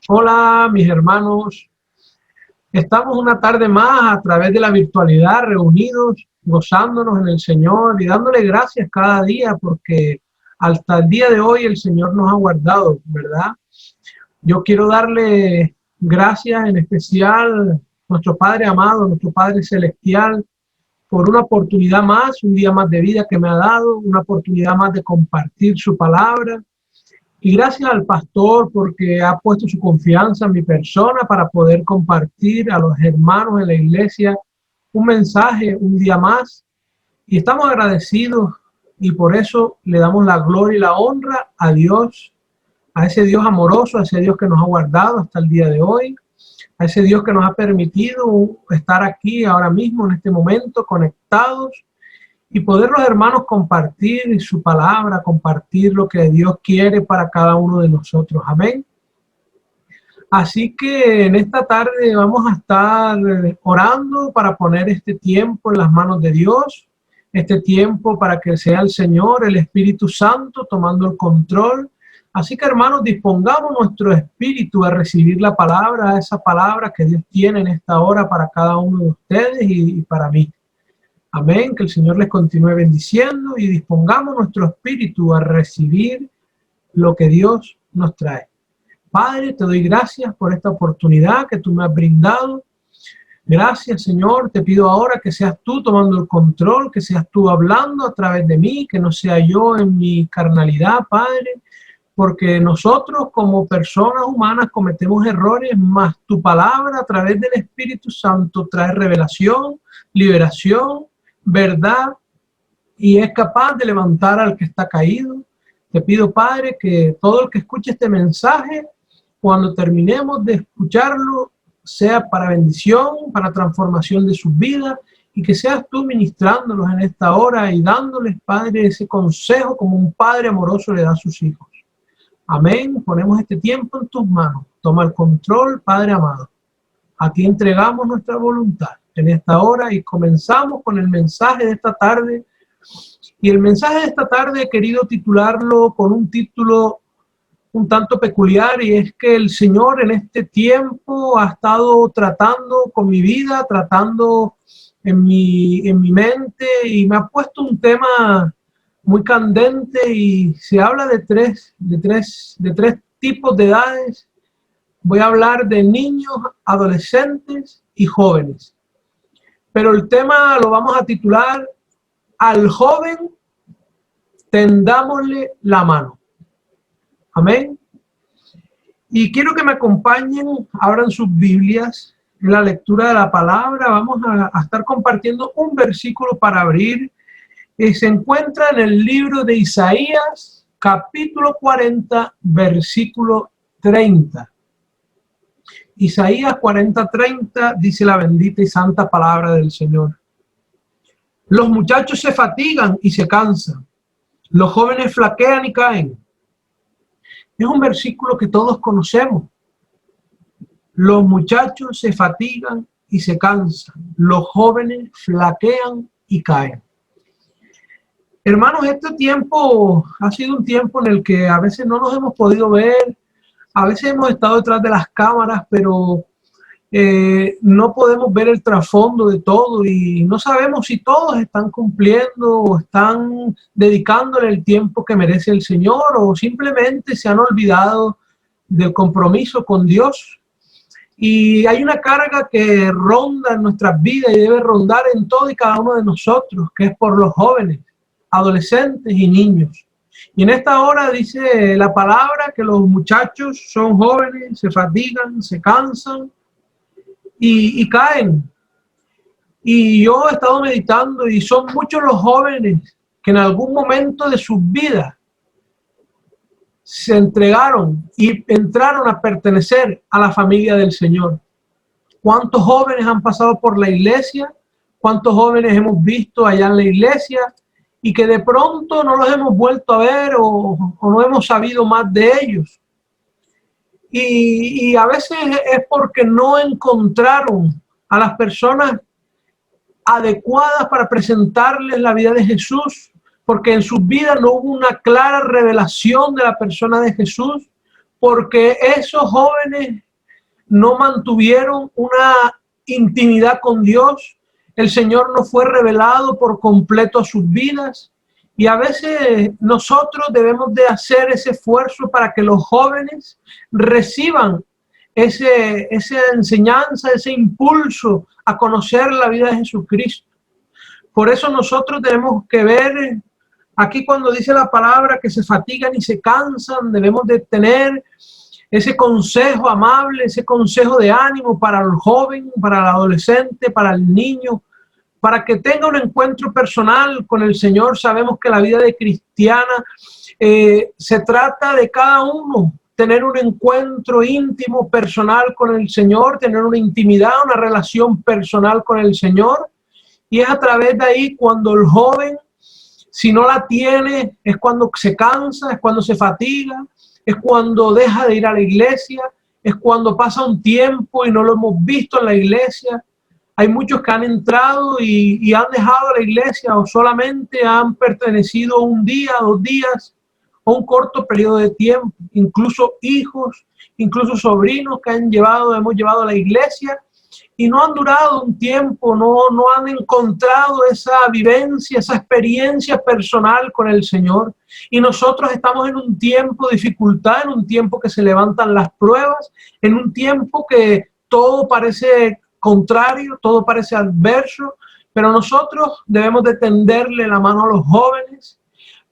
Hola, mis hermanos. Estamos una tarde más a través de la virtualidad reunidos, gozándonos en el Señor y dándole gracias cada día porque hasta el día de hoy el Señor nos ha guardado, ¿verdad? Yo quiero darle gracias en especial a nuestro Padre amado, nuestro Padre celestial, por una oportunidad más, un día más de vida que me ha dado, una oportunidad más de compartir su palabra. Y gracias al pastor porque ha puesto su confianza en mi persona para poder compartir a los hermanos en la iglesia un mensaje un día más. Y estamos agradecidos y por eso le damos la gloria y la honra a Dios, a ese Dios amoroso, a ese Dios que nos ha guardado hasta el día de hoy, a ese Dios que nos ha permitido estar aquí ahora mismo en este momento conectados y poder los hermanos compartir su palabra, compartir lo que Dios quiere para cada uno de nosotros. Amén. Así que en esta tarde vamos a estar orando para poner este tiempo en las manos de Dios, este tiempo para que sea el Señor, el Espíritu Santo, tomando el control. Así que hermanos, dispongamos nuestro espíritu a recibir la palabra, esa palabra que Dios tiene en esta hora para cada uno de ustedes y para mí. Amén, que el Señor les continúe bendiciendo y dispongamos nuestro espíritu a recibir lo que Dios nos trae. Padre, te doy gracias por esta oportunidad que tú me has brindado. Gracias, Señor, te pido ahora que seas tú tomando el control, que seas tú hablando a través de mí, que no sea yo en mi carnalidad, Padre, porque nosotros como personas humanas cometemos errores, mas tu palabra a través del Espíritu Santo trae revelación, liberación, verdad y es capaz de levantar al que está caído. Te pido, Padre, que todo el que escuche este mensaje, cuando terminemos de escucharlo, sea para bendición, para transformación de sus vidas y que seas tú ministrándolos en esta hora y dándoles, Padre, ese consejo como un padre amoroso le da a sus hijos. Amén. Ponemos este tiempo en tus manos. Toma el control, Padre amado. A ti entregamos nuestra voluntad en esta hora y comenzamos con el mensaje de esta tarde. Y el mensaje de esta tarde he querido titularlo con un título un tanto peculiar y es que el Señor en este tiempo ha estado tratando con mi vida, tratando en mi mente y me ha puesto un tema muy candente y se habla de tres tipos de edades. Voy a hablar de niños, adolescentes y jóvenes. Pero el tema lo vamos a titular: al joven tendámosle la mano. Amén. Y quiero que me acompañen, abran sus Biblias en la lectura de la palabra. Vamos a estar compartiendo un versículo para abrir. Se encuentra en el libro de Isaías, capítulo 40, versículo 30. Isaías 40:30 dice la bendita y santa palabra del Señor. Los muchachos se fatigan y se cansan. Los jóvenes flaquean y caen. Es un versículo que todos conocemos. Los muchachos se fatigan y se cansan. Los jóvenes flaquean y caen. Hermanos, este tiempo ha sido un tiempo en el que a veces no nos hemos podido ver. A veces hemos estado detrás de las cámaras, pero no podemos ver el trasfondo de todo y no sabemos si todos están cumpliendo o están dedicándole el tiempo que merece el Señor o simplemente se han olvidado del compromiso con Dios. Y hay una carga que ronda en nuestras vidas y debe rondar en todo y cada uno de nosotros, que es por los jóvenes, adolescentes y niños. Y en esta hora dice la palabra que los muchachos son jóvenes, se fatigan, se cansan y caen. Y yo he estado meditando y son muchos los jóvenes que en algún momento de sus vidas se entregaron y entraron a pertenecer a la familia del Señor. ¿Cuántos jóvenes han pasado por la iglesia? ¿Cuántos jóvenes hemos visto allá en la iglesia? Y que de pronto no los hemos vuelto a ver o no hemos sabido más de ellos. Y a veces es porque no encontraron a las personas adecuadas para presentarles la vida de Jesús, porque en sus vidas no hubo una clara revelación de la persona de Jesús, porque esos jóvenes no mantuvieron una intimidad con Dios. El Señor no fue revelado por completo a sus vidas. Y a veces nosotros debemos de hacer ese esfuerzo para que los jóvenes reciban esa enseñanza, ese impulso a conocer la vida de Jesucristo. Por eso nosotros tenemos que ver, aquí cuando dice la palabra que se fatigan y se cansan, debemos de tener ese consejo amable, ese consejo de ánimo para el joven, para el adolescente, para el niño, para que tenga un encuentro personal con el Señor. Sabemos que la vida de cristiana se trata de cada uno tener un encuentro íntimo, personal con el Señor, tener una intimidad, una relación personal con el Señor. Y es a través de ahí cuando el joven, si no la tiene, es cuando se cansa, es cuando se fatiga, es cuando deja de ir a la iglesia, es cuando pasa un tiempo y no lo hemos visto en la iglesia. Hay muchos que han entrado y han dejado la iglesia o solamente han pertenecido un día, 2 días o un corto periodo de tiempo. Incluso hijos, incluso sobrinos que hemos llevado a la iglesia y no han durado un tiempo, no han encontrado esa vivencia, esa experiencia personal con el Señor. Y nosotros estamos en un tiempo de dificultad, en un tiempo que se levantan las pruebas, en un tiempo que todo parece contrario, todo parece adverso, pero nosotros debemos de tenderle la mano a los jóvenes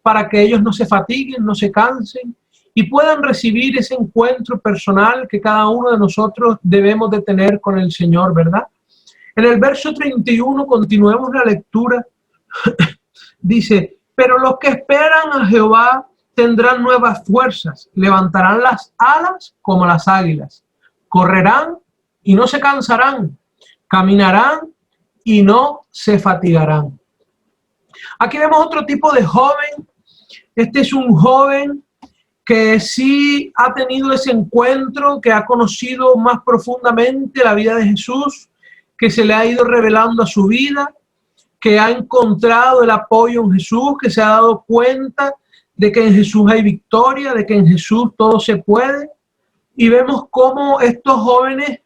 para que ellos no se fatiguen, no se cansen y puedan recibir ese encuentro personal que cada uno de nosotros debemos de tener con el Señor, ¿verdad? En el verso 31, continuemos la lectura, dice, pero los que esperan a Jehová tendrán nuevas fuerzas, levantarán las alas como las águilas, correrán y no se cansarán, caminarán y no se fatigarán. Aquí vemos otro tipo de joven. Este es un joven que sí ha tenido ese encuentro, que ha conocido más profundamente la vida de Jesús, que se le ha ido revelando a su vida, que ha encontrado el apoyo en Jesús, que se ha dado cuenta de que en Jesús hay victoria, de que en Jesús todo se puede. Y vemos cómo estos jóvenes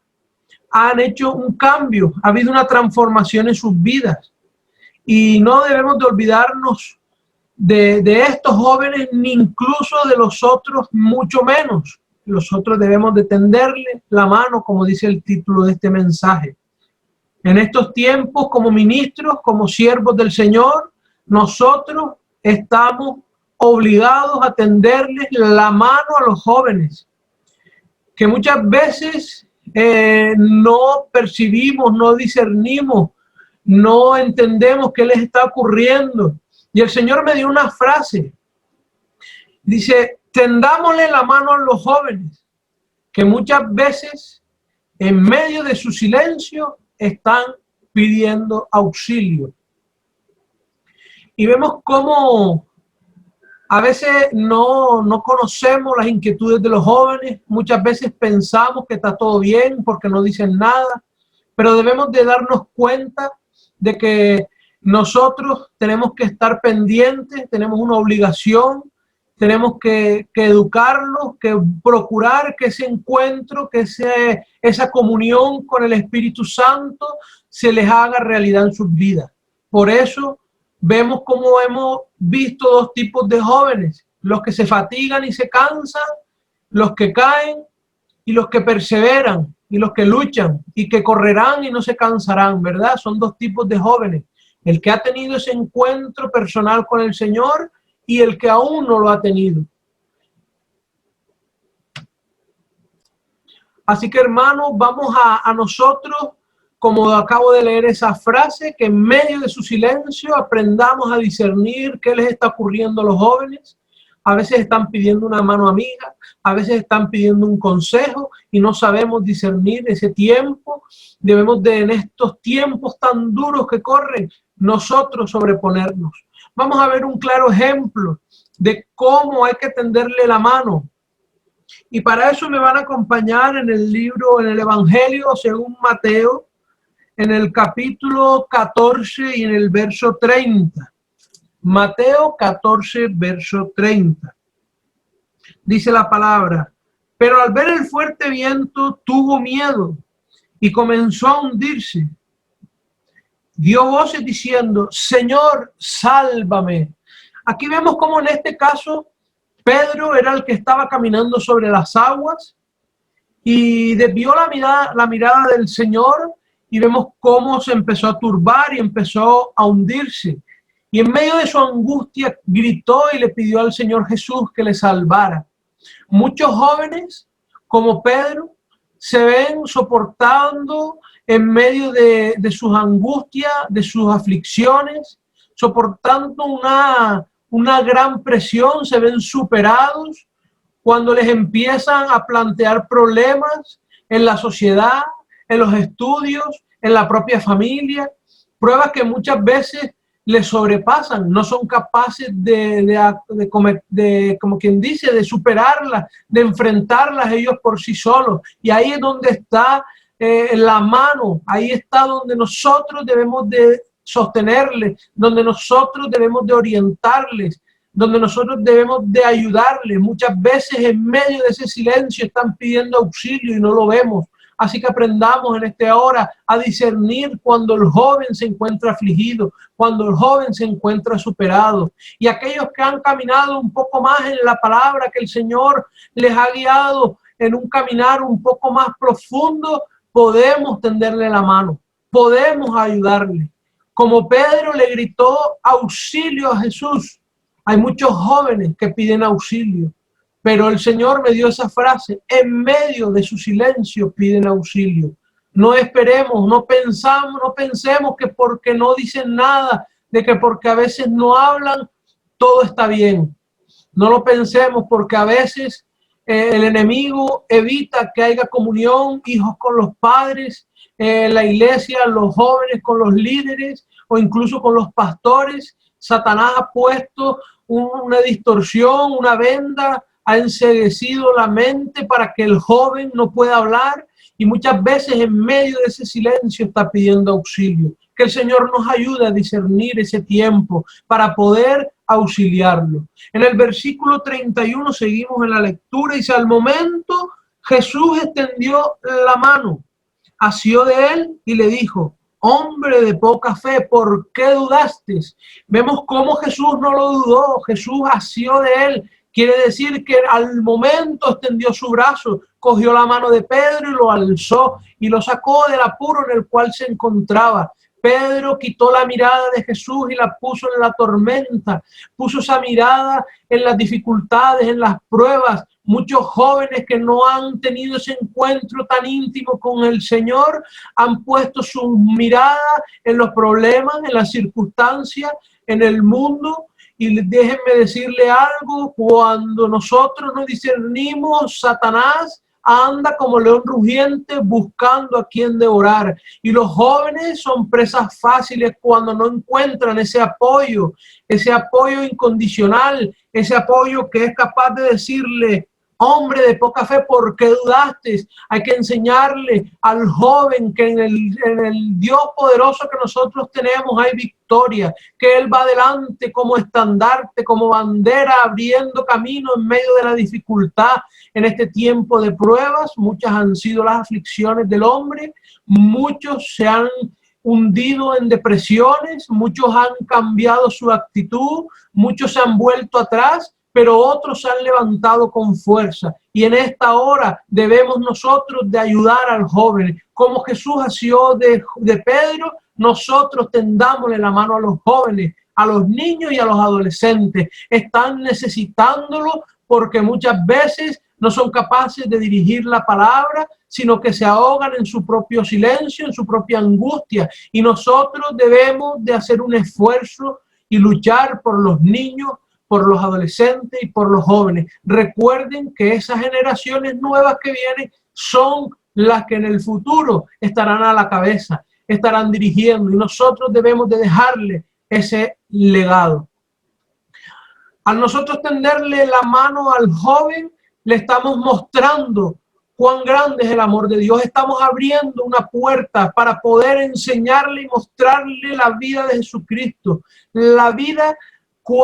han hecho un cambio, ha habido una transformación en sus vidas. Y no debemos de olvidarnos de estos jóvenes, ni incluso de los otros, mucho menos. Los otros debemos de tenderle la mano, como dice el título de este mensaje. En estos tiempos, como ministros, como siervos del Señor, nosotros estamos obligados a tenderles la mano a los jóvenes, que muchas veces no percibimos, no discernimos, no entendemos qué les está ocurriendo. Y el Señor me dio una frase. Dice, tendámosle la mano a los jóvenes, que muchas veces en medio de su silencio están pidiendo auxilio. Y vemos cómo a veces no conocemos las inquietudes de los jóvenes. Muchas veces pensamos que está todo bien porque no dicen nada, pero debemos de darnos cuenta de que nosotros tenemos que estar pendientes, tenemos una obligación, tenemos que educarlos, que procurar que ese encuentro, que esa comunión con el Espíritu Santo se les haga realidad en sus vidas. Por eso vemos cómo hemos visto 2 tipos de jóvenes, los que se fatigan y se cansan, los que caen y los que perseveran y los que luchan y que correrán y no se cansarán, ¿verdad? Son 2 tipos de jóvenes. El que ha tenido ese encuentro personal con el Señor y el que aún no lo ha tenido. Así que, hermanos, vamos a nosotros, como acabo de leer esa frase, que en medio de su silencio aprendamos a discernir qué les está ocurriendo a los jóvenes. A veces están pidiendo una mano amiga, a veces están pidiendo un consejo y no sabemos discernir ese tiempo. Debemos de, en estos tiempos tan duros que corren, nosotros sobreponernos. Vamos a ver un claro ejemplo de cómo hay que tenderle la mano. Y para eso me van a acompañar en el libro, en el Evangelio según Mateo, en el capítulo 14 y en el verso 30. Mateo 14, verso 30. Dice la palabra, pero al ver el fuerte viento tuvo miedo y comenzó a hundirse. Dio voces diciendo, Señor, sálvame. Aquí vemos cómo en este caso Pedro era el que estaba caminando sobre las aguas y desvió la mirada del Señor, y vemos cómo se empezó a turbar y empezó a hundirse. Y en medio de su angustia gritó y le pidió al Señor Jesús que le salvara. Muchos jóvenes, como Pedro, se ven soportando en medio de sus angustias, de sus aflicciones, soportando una gran presión, se ven superados cuando les empiezan a plantear problemas en la sociedad, en los estudios, en la propia familia, pruebas que muchas veces les sobrepasan, no son capaces como quien dice, de superarlas, de enfrentarlas ellos por sí solos. Y ahí es donde está la mano, ahí está donde nosotros debemos de sostenerles, donde nosotros debemos de orientarles, donde nosotros debemos de ayudarles. Muchas veces en medio de ese silencio están pidiendo auxilio y no lo vemos. Así que aprendamos en esta hora a discernir cuando el joven se encuentra afligido, cuando el joven se encuentra superado. Y aquellos que han caminado un poco más en la palabra, que el Señor les ha guiado en un caminar un poco más profundo, podemos tenderle la mano, podemos ayudarle. Como Pedro le gritó auxilio a Jesús, hay muchos jóvenes que piden auxilio. Pero el Señor me dio esa frase, en medio de su silencio piden auxilio. No esperemos, no pensemos que porque no dicen nada, de que porque a veces no hablan, todo está bien. No lo pensemos, porque a veces el enemigo evita que haya comunión, hijos con los padres, la iglesia, los jóvenes con los líderes o incluso con los pastores. Satanás ha puesto una distorsión, una venda, ha enceguecido la mente para que el joven no pueda hablar, y muchas veces en medio de ese silencio está pidiendo auxilio. Que el Señor nos ayude a discernir ese tiempo para poder auxiliarlo. En el versículo 31 seguimos en la lectura y dice, al momento Jesús extendió la mano, asió de él y le dijo, hombre de poca fe, ¿por qué dudaste? Vemos cómo Jesús no lo dudó, Jesús asió de él. Quiere decir que al momento extendió su brazo, cogió la mano de Pedro y lo alzó y lo sacó del apuro en el cual se encontraba. Pedro quitó la mirada de Jesús y la puso en la tormenta, puso esa mirada en las dificultades, en las pruebas. Muchos jóvenes que no han tenido ese encuentro tan íntimo con el Señor han puesto su mirada en los problemas, en las circunstancias, en el mundo. Y déjenme decirle algo, cuando nosotros nos discernimos, Satanás anda como león rugiente buscando a quien devorar. Y los jóvenes son presas fáciles cuando no encuentran ese apoyo incondicional, ese apoyo que es capaz de decirle, hombre de poca fe, ¿por qué dudaste? Hay que enseñarle al joven que en el Dios poderoso que nosotros tenemos hay victoria, que Él va adelante como estandarte, como bandera, abriendo camino en medio de la dificultad. En este tiempo de pruebas, muchas han sido las aflicciones del hombre, muchos se han hundido en depresiones, muchos han cambiado su actitud, muchos se han vuelto atrás, pero otros se han levantado con fuerza. Y en esta hora debemos nosotros de ayudar al joven. Como Jesús asió de Pedro, nosotros tendámosle la mano a los jóvenes, a los niños y a los adolescentes. Están necesitándolo porque muchas veces no son capaces de dirigir la palabra, sino que se ahogan en su propio silencio, en su propia angustia. Y nosotros debemos de hacer un esfuerzo y luchar por los niños, por los adolescentes y por los jóvenes. Recuerden que esas generaciones nuevas que vienen son las que en el futuro estarán a la cabeza, estarán dirigiendo, y nosotros debemos de dejarle ese legado. Al nosotros tenderle la mano al joven, le estamos mostrando cuán grande es el amor de Dios. Estamos abriendo una puerta para poder enseñarle y mostrarle la vida de Jesucristo, la vida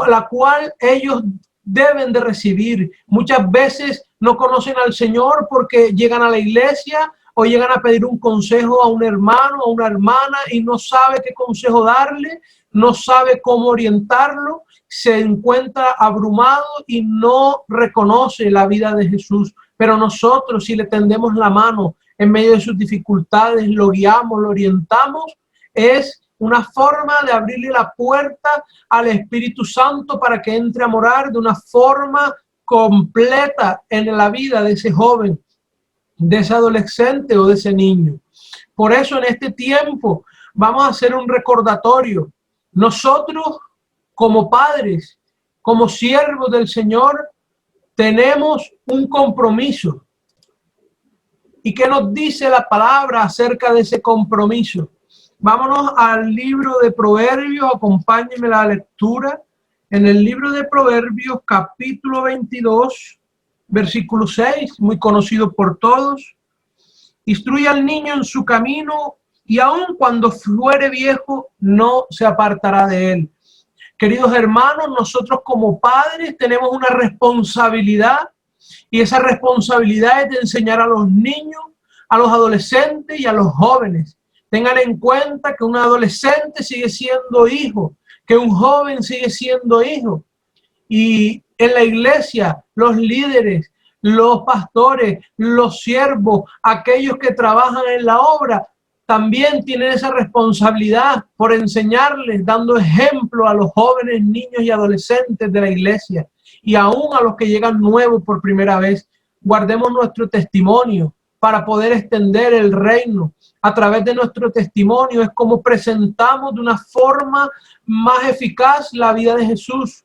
la cual ellos deben de recibir. Muchas veces no conocen al Señor porque llegan a la iglesia o llegan a pedir un consejo a un hermano o a una hermana y no sabe qué consejo darle, no sabe cómo orientarlo, se encuentra abrumado y no reconoce la vida de Jesús. Pero nosotros, si le tendemos la mano en medio de sus dificultades, lo guiamos, lo orientamos, es una forma de abrirle la puerta al Espíritu Santo para que entre a morar de una forma completa en la vida de ese joven, de ese adolescente o de ese niño. Por eso en este tiempo vamos a hacer un recordatorio. Nosotros como padres, como siervos del Señor, tenemos un compromiso. ¿Y qué nos dice la palabra acerca de ese compromiso? Vámonos al libro de Proverbios, acompáñenme la lectura. En el libro de Proverbios, capítulo 22, versículo 6, muy conocido por todos. Instruye al niño en su camino y aun cuando fuere viejo no se apartará de él. Queridos hermanos, nosotros como padres tenemos una responsabilidad y esa responsabilidad es de enseñar a los niños, a los adolescentes y a los jóvenes. Tengan en cuenta que un adolescente sigue siendo hijo, que un joven sigue siendo hijo. Y en la iglesia, los líderes, los pastores, los siervos, aquellos que trabajan en la obra, también tienen esa responsabilidad por enseñarles, dando ejemplo a los jóvenes, niños y adolescentes de la iglesia. Y aún a los que llegan nuevos por primera vez, guardemos nuestro testimonio para poder extender el reino. A través de nuestro testimonio es como presentamos de una forma más eficaz la vida de Jesús.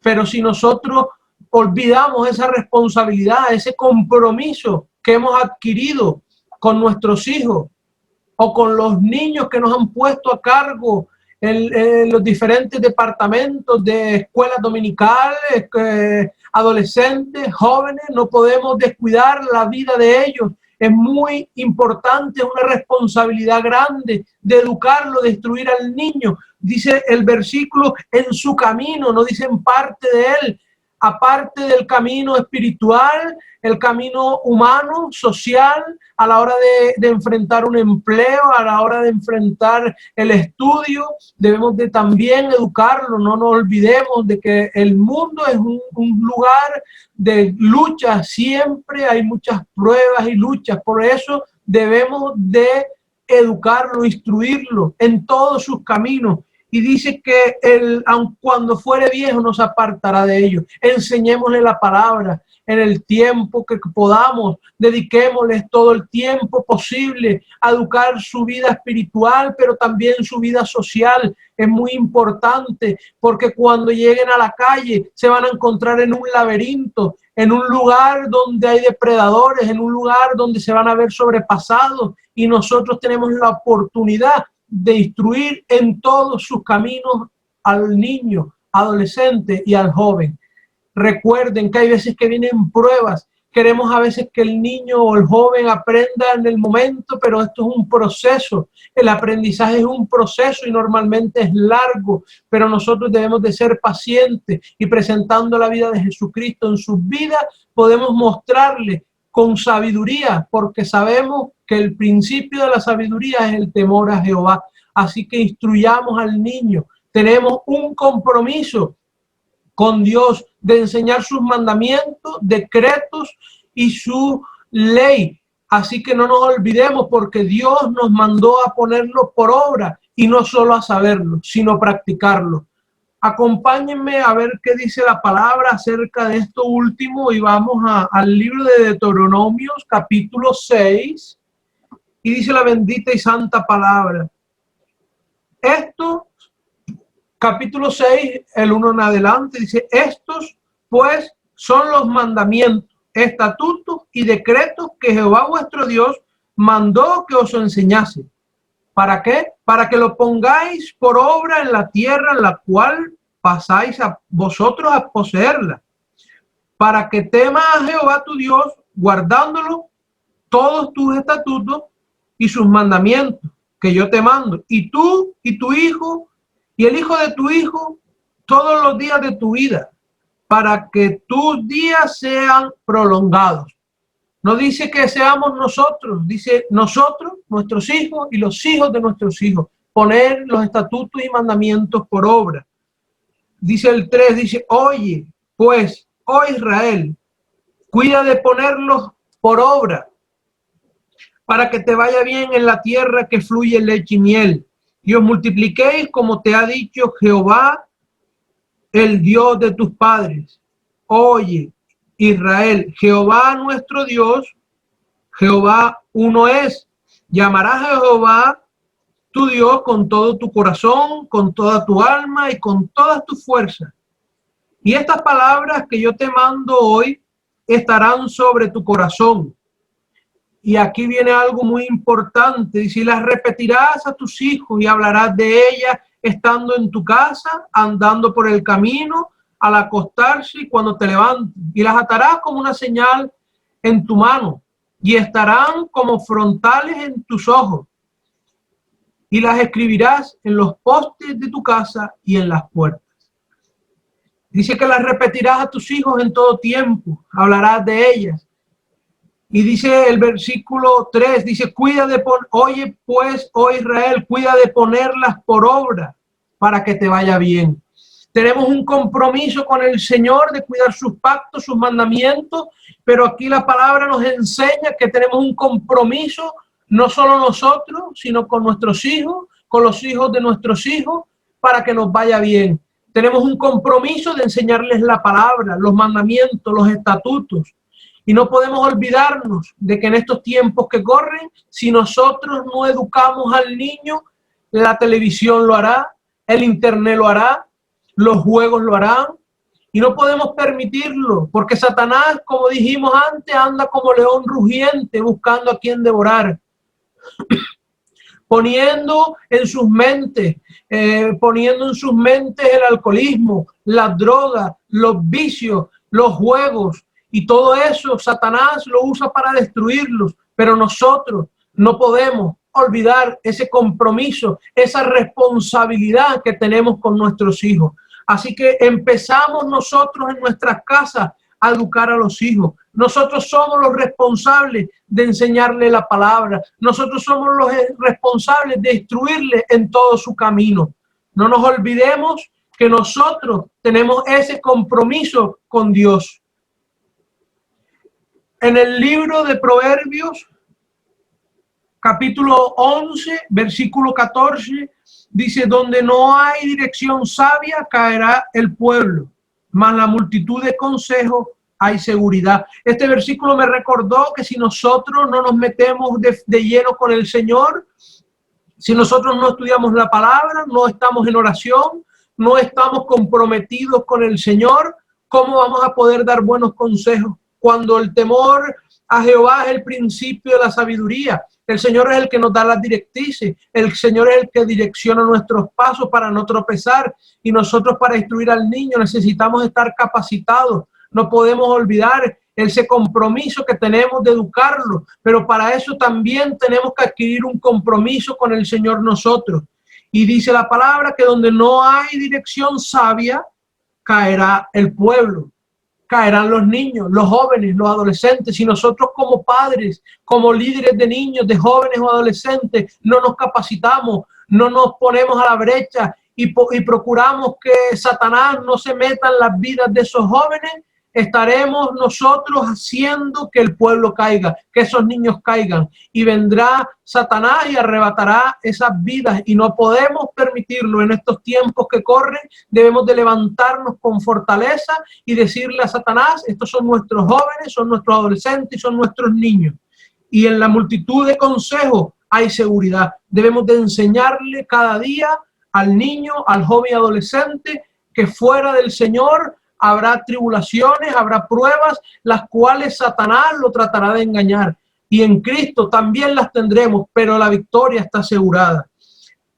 Pero si nosotros olvidamos esa responsabilidad, ese compromiso que hemos adquirido con nuestros hijos o con los niños que nos han puesto a cargo en los diferentes departamentos de escuelas dominicales, adolescentes, jóvenes, no podemos descuidar la vida de ellos. Es muy importante, una responsabilidad grande de educarlo, de instruir al niño. Dice el versículo, en su camino, no dice en parte de él. Aparte del camino espiritual, el camino humano, social, a la hora de enfrentar un empleo, a la hora de enfrentar el estudio, debemos de también educarlo. No nos olvidemos de que el mundo es un lugar de lucha, siempre hay muchas pruebas y luchas, por eso debemos de educarlo, instruirlo en todos sus caminos. Y dice que él, aun cuando fuere viejo, no se apartará de ellos. Enseñémosle la palabra en el tiempo que podamos. Dediquémosles todo el tiempo posible a educar su vida espiritual, pero también su vida social. Es muy importante porque cuando lleguen a la calle se van a encontrar en un laberinto, en un lugar donde hay depredadores, en un lugar donde se van a ver sobrepasados. Y nosotros tenemos la oportunidad de instruir en todos sus caminos al niño, adolescente y al joven. Recuerden que hay veces que vienen pruebas. Queremos a veces que el niño o el joven aprenda en el momento, pero esto es un proceso. El aprendizaje es un proceso y normalmente es largo, pero nosotros debemos de ser pacientes y presentando la vida de Jesucristo en sus vidas, podemos mostrarle con sabiduría, porque sabemos que el principio de la sabiduría es el temor a Jehová. Así que instruyamos al niño. Tenemos un compromiso con Dios de enseñar sus mandamientos, decretos y su ley. Así que no nos olvidemos, porque Dios nos mandó a ponerlo por obra y no solo a saberlo, sino practicarlo. Acompáñenme a ver qué dice la palabra acerca de esto último y vamos al libro de Deuteronomios, capítulo 6, y dice la bendita y santa palabra. Esto, capítulo 6, el 1 en adelante, dice, estos pues son los mandamientos, estatutos y decretos que Jehová vuestro Dios mandó que os enseñase. ¿Para qué? Para que lo pongáis por obra en la tierra en la cual pasáis a vosotros a poseerla. Para que temas a Jehová tu Dios, guardándolo todos tus estatutos y sus mandamientos que yo te mando. Y tú y tu hijo y el hijo de tu hijo todos los días de tu vida. para que tus días sean prolongados. No dice que seamos nosotros, dice nosotros, nuestros hijos y los hijos de nuestros hijos, poner los estatutos y mandamientos por obra. Dice el 3, dice, oye, pues, oh Israel, cuida de ponerlos por obra, para que te vaya bien en la tierra que fluye leche y miel, y os multipliquéis como te ha dicho Jehová, el Dios de tus padres. Oye, Israel, Jehová nuestro Dios, Jehová uno es. Llamarás a Jehová tu Dios con todo tu corazón, con toda tu alma y con todas tus fuerzas. Y estas palabras que yo te mando hoy estarán sobre tu corazón. Y aquí viene algo muy importante. Y si las repetirás a tus hijos y hablarás de ellas estando en tu casa, andando por el camino, al acostarse y cuando te levantes. Y las atarás como una señal en tu mano y estarán como frontales en tus ojos. Y las escribirás en los postes de tu casa y en las puertas. Dice que las repetirás a tus hijos en todo tiempo, hablarás de ellas. Y dice el versículo 3, dice, oye pues, oh Israel, cuida de ponerlas por obra para que te vaya bien. Tenemos un compromiso con el Señor de cuidar sus pactos, sus mandamientos, pero aquí la palabra nos enseña que tenemos un compromiso, no solo nosotros, sino con nuestros hijos, con los hijos de nuestros hijos, para que nos vaya bien. Tenemos un compromiso de enseñarles la palabra, los mandamientos, los estatutos. Y no podemos olvidarnos de que en estos tiempos que corren, si nosotros no educamos al niño, la televisión lo hará, el internet lo hará, los juegos lo harán, y no podemos permitirlo, porque Satanás, como dijimos antes, anda como león rugiente buscando a quien devorar, poniendo en sus mentes el alcoholismo, las drogas, los vicios, los juegos, y todo eso Satanás lo usa para destruirlos, pero nosotros no podemos olvidar ese compromiso, esa responsabilidad que tenemos con nuestros hijos. Así que empezamos nosotros en nuestras casas a educar a los hijos. Nosotros somos los responsables de enseñarle la palabra. Nosotros somos los responsables de instruirle en todo su camino. No nos olvidemos que nosotros tenemos ese compromiso con Dios. En el libro de Proverbios, capítulo 11, versículo 14, dice, donde no hay dirección sabia, caerá el pueblo, mas la multitud de consejos hay seguridad. Este versículo me recordó que si nosotros no nos metemos de lleno con el Señor, si nosotros no estudiamos la palabra, no estamos en oración, no estamos comprometidos con el Señor, ¿cómo vamos a poder dar buenos consejos? Cuando el temor a Jehová es el principio de la sabiduría. El Señor es el que nos da las directrices. El Señor es el que direcciona nuestros pasos para no tropezar. Y nosotros para instruir al niño necesitamos estar capacitados. No podemos olvidar ese compromiso que tenemos de educarlo. Pero para eso también tenemos que adquirir un compromiso con el Señor nosotros. Y dice la palabra que donde no hay dirección sabia, caerá el pueblo. Caerán los niños, los jóvenes, los adolescentes. Si nosotros como padres, como líderes de niños, de jóvenes o adolescentes, no nos capacitamos, no nos ponemos a la brecha y procuramos que Satanás no se meta en las vidas de esos jóvenes, estaremos nosotros haciendo que el pueblo caiga, que esos niños caigan, y vendrá Satanás y arrebatará esas vidas, y no podemos permitirlo. En estos tiempos que corren debemos de levantarnos con fortaleza y decirle a Satanás, estos son nuestros jóvenes, son nuestros adolescentes y son nuestros niños, y en la multitud de consejos hay seguridad. Debemos de enseñarle cada día al niño, al joven y adolescente, que fuera del Señor habrá tribulaciones, habrá pruebas, las cuales Satanás lo tratará de engañar. Y en Cristo también las tendremos, pero la victoria está asegurada.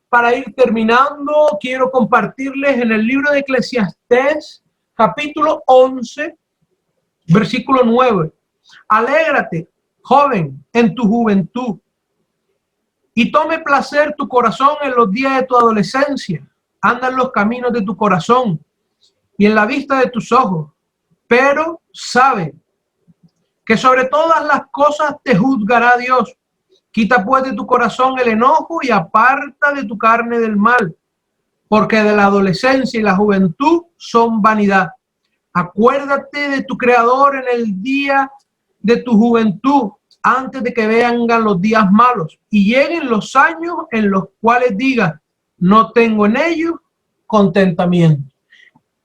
Para ir terminando, quiero compartirles en el libro de Eclesiastés, capítulo 11, versículo 9. Alégrate, joven, en tu juventud, y tome placer tu corazón en los días de tu adolescencia. Anda en los caminos de tu corazón y en la vista de tus ojos, pero sabe que sobre todas las cosas te juzgará Dios. Quita pues de tu corazón el enojo y aparta de tu carne del mal, porque de la adolescencia y la juventud son vanidad. Acuérdate de tu Creador en el día de tu juventud, antes de que vengan los días malos y lleguen los años en los cuales digas, no tengo en ellos contentamiento.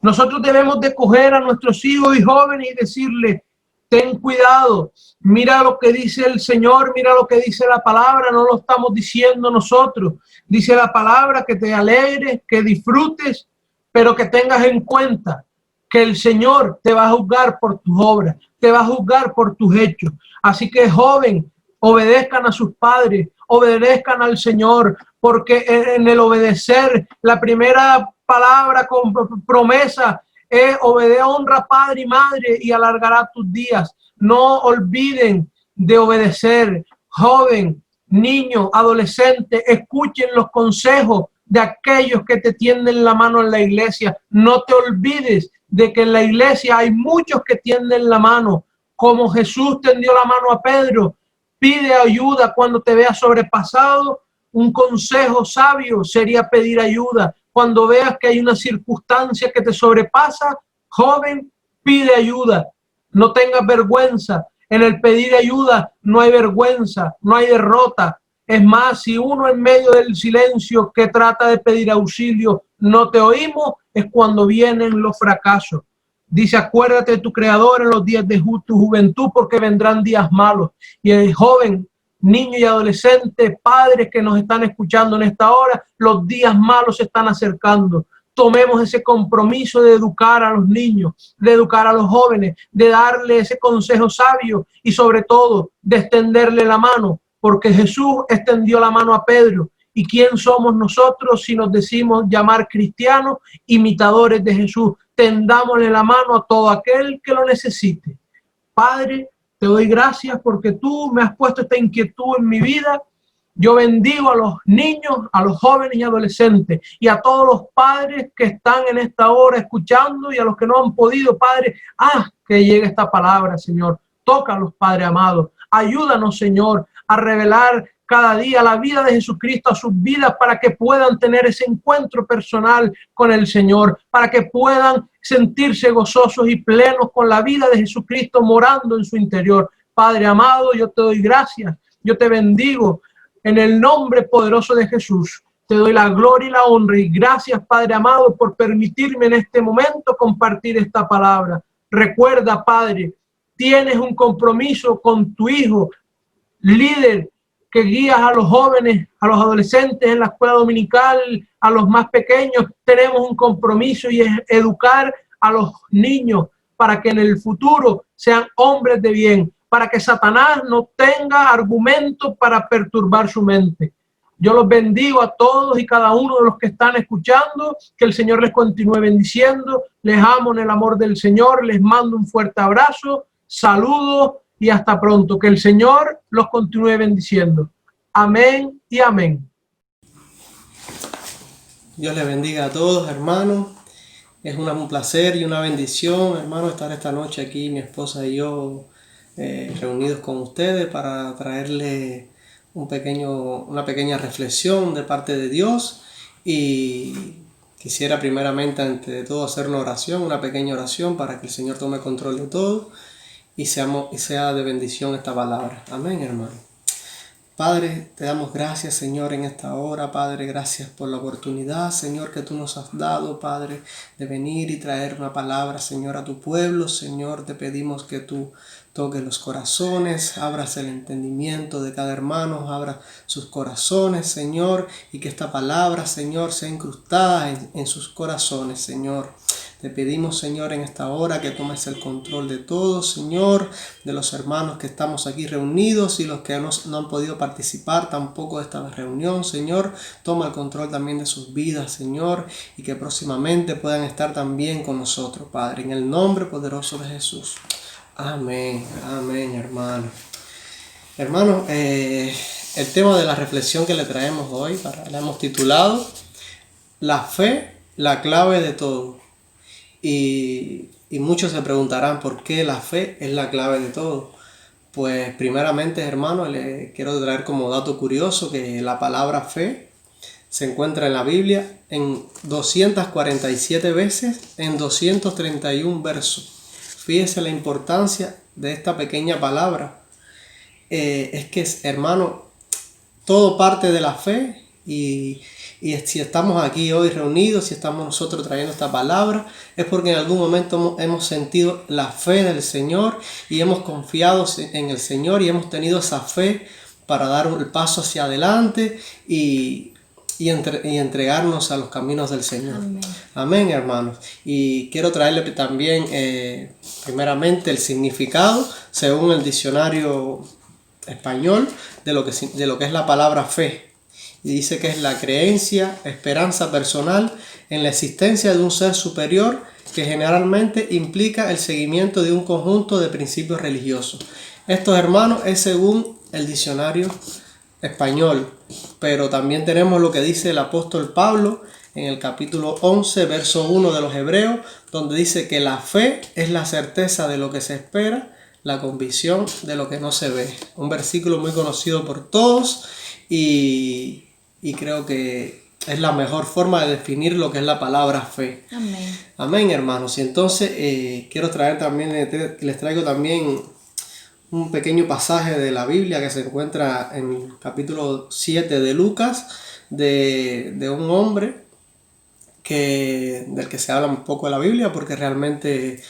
Nosotros debemos de coger a nuestros hijos y jóvenes y decirles, ten cuidado, mira lo que dice el Señor, mira lo que dice la palabra, no lo estamos diciendo nosotros. Dice la palabra que te alegres, que disfrutes, pero que tengas en cuenta que el Señor te va a juzgar por tus obras, te va a juzgar por tus hechos. Así que, joven, obedezcan a sus padres, obedezcan al Señor, porque en el obedecer, la primera palabra con promesa es obedece, honra padre y madre y alargará tus días. No olviden de obedecer. Joven, niño, adolescente, escuchen los consejos de aquellos que te tienden la mano en la iglesia. No te olvides de que en la iglesia hay muchos que tienden la mano, como Jesús tendió la mano a Pedro. Pide ayuda cuando te veas sobrepasado. Un consejo sabio sería pedir ayuda. Cuando veas que hay una circunstancia que te sobrepasa, joven, pide ayuda. No tengas vergüenza. En el pedir ayuda no hay vergüenza, no hay derrota. Es más, si uno en medio del silencio que trata de pedir auxilio no te oímos, es cuando vienen los fracasos. Dice, acuérdate de tu Creador en los días de tu juventud, porque vendrán días malos. Y el joven, niño y adolescente, padres que nos están escuchando en esta hora, los días malos se están acercando. Tomemos ese compromiso de educar a los niños, de educar a los jóvenes, de darle ese consejo sabio y sobre todo de extenderle la mano, porque Jesús extendió la mano a Pedro. ¿Y quién somos nosotros si nos decimos llamar cristianos, imitadores de Jesús? Tendámosle la mano a todo aquel que lo necesite. Padre, te doy gracias porque tú me has puesto esta inquietud en mi vida. Yo bendigo a los niños, a los jóvenes y adolescentes y a todos los padres que están en esta hora escuchando y a los que no han podido, Padre, que llegue esta palabra, Señor. Tócalos, Padre amado. Ayúdanos, Señor, a revelar cada día la vida de Jesucristo a sus vidas para que puedan tener ese encuentro personal con el Señor, para que puedan sentirse gozosos y plenos con la vida de Jesucristo morando en su interior. Padre amado, yo te doy gracias, yo te bendigo en el nombre poderoso de Jesús. Te doy la gloria y la honra y gracias, Padre amado, por permitirme en este momento compartir esta palabra. Recuerda, Padre, tienes un compromiso con tu hijo, líder, que guías a los jóvenes, a los adolescentes en la escuela dominical, a los más pequeños. Tenemos un compromiso y es educar a los niños para que en el futuro sean hombres de bien, para que Satanás no tenga argumentos para perturbar su mente. Yo los bendigo a todos y cada uno de los que están escuchando, que el Señor les continúe bendiciendo. Les amo en el amor del Señor, les mando un fuerte abrazo, saludos y hasta pronto. Que el Señor los continúe bendiciendo. Amén y amén. Dios les bendiga a todos, hermanos. Es un placer y una bendición, hermano, estar esta noche aquí, mi esposa y yo, reunidos con ustedes para traerle una pequeña reflexión de parte de Dios. Y quisiera primeramente, ante de todo, hacer una pequeña oración para que el Señor tome control de todo y sea de bendición esta palabra. Amén, hermano. Padre, te damos gracias, Señor, en esta hora. Padre, gracias por la oportunidad, Señor, que tú nos has dado, Padre, de venir y traer una palabra, Señor, a tu pueblo. Señor, te pedimos que tú toques los corazones, abras el entendimiento de cada hermano, abra sus corazones, Señor, y que esta palabra, Señor, sea incrustada en sus corazones, Señor. Te pedimos, Señor, en esta hora que tomes el control de todo, Señor, de los hermanos que estamos aquí reunidos y los que no han podido participar tampoco de esta reunión, Señor. Toma el control también de sus vidas, Señor, y que próximamente puedan estar también con nosotros, Padre, en el nombre poderoso de Jesús. Amén, amén, hermano. Hermano, el tema de la reflexión que le traemos hoy, la hemos titulado La fe, la clave de todo. Y Y muchos se preguntarán por qué la fe es la clave de todo. Pues primeramente, hermanos, les quiero traer como dato curioso que la palabra fe se encuentra en la Biblia en 247 veces en 231 versos. Fíjese la importancia de esta pequeña palabra. Es que, hermano, todo parte de la fe y si estamos aquí hoy reunidos, si estamos nosotros trayendo esta palabra, es porque en algún momento hemos sentido la fe del Señor y hemos confiado en el Señor y hemos tenido esa fe para dar el paso hacia adelante y entregarnos a los caminos del Señor. Amén. Amén, hermanos. Y quiero traerle también, primeramente, el significado según el diccionario español de lo que es la palabra fe. Y dice que es la creencia, esperanza personal en la existencia de un ser superior que generalmente implica el seguimiento de un conjunto de principios religiosos. Esto, hermanos, es según el diccionario español, pero también tenemos lo que dice el apóstol Pablo en el capítulo 11, verso 1 de los Hebreos, donde dice que la fe es la certeza de lo que se espera, la convicción de lo que no se ve. Un versículo muy conocido por todos y creo que es la mejor forma de definir lo que es la palabra fe. Amén. Amén, hermanos. Y entonces quiero traer también, les traigo también un pequeño pasaje de la Biblia que se encuentra en el capítulo 7 de Lucas, de un hombre del que se habla un poco de la Biblia, porque realmente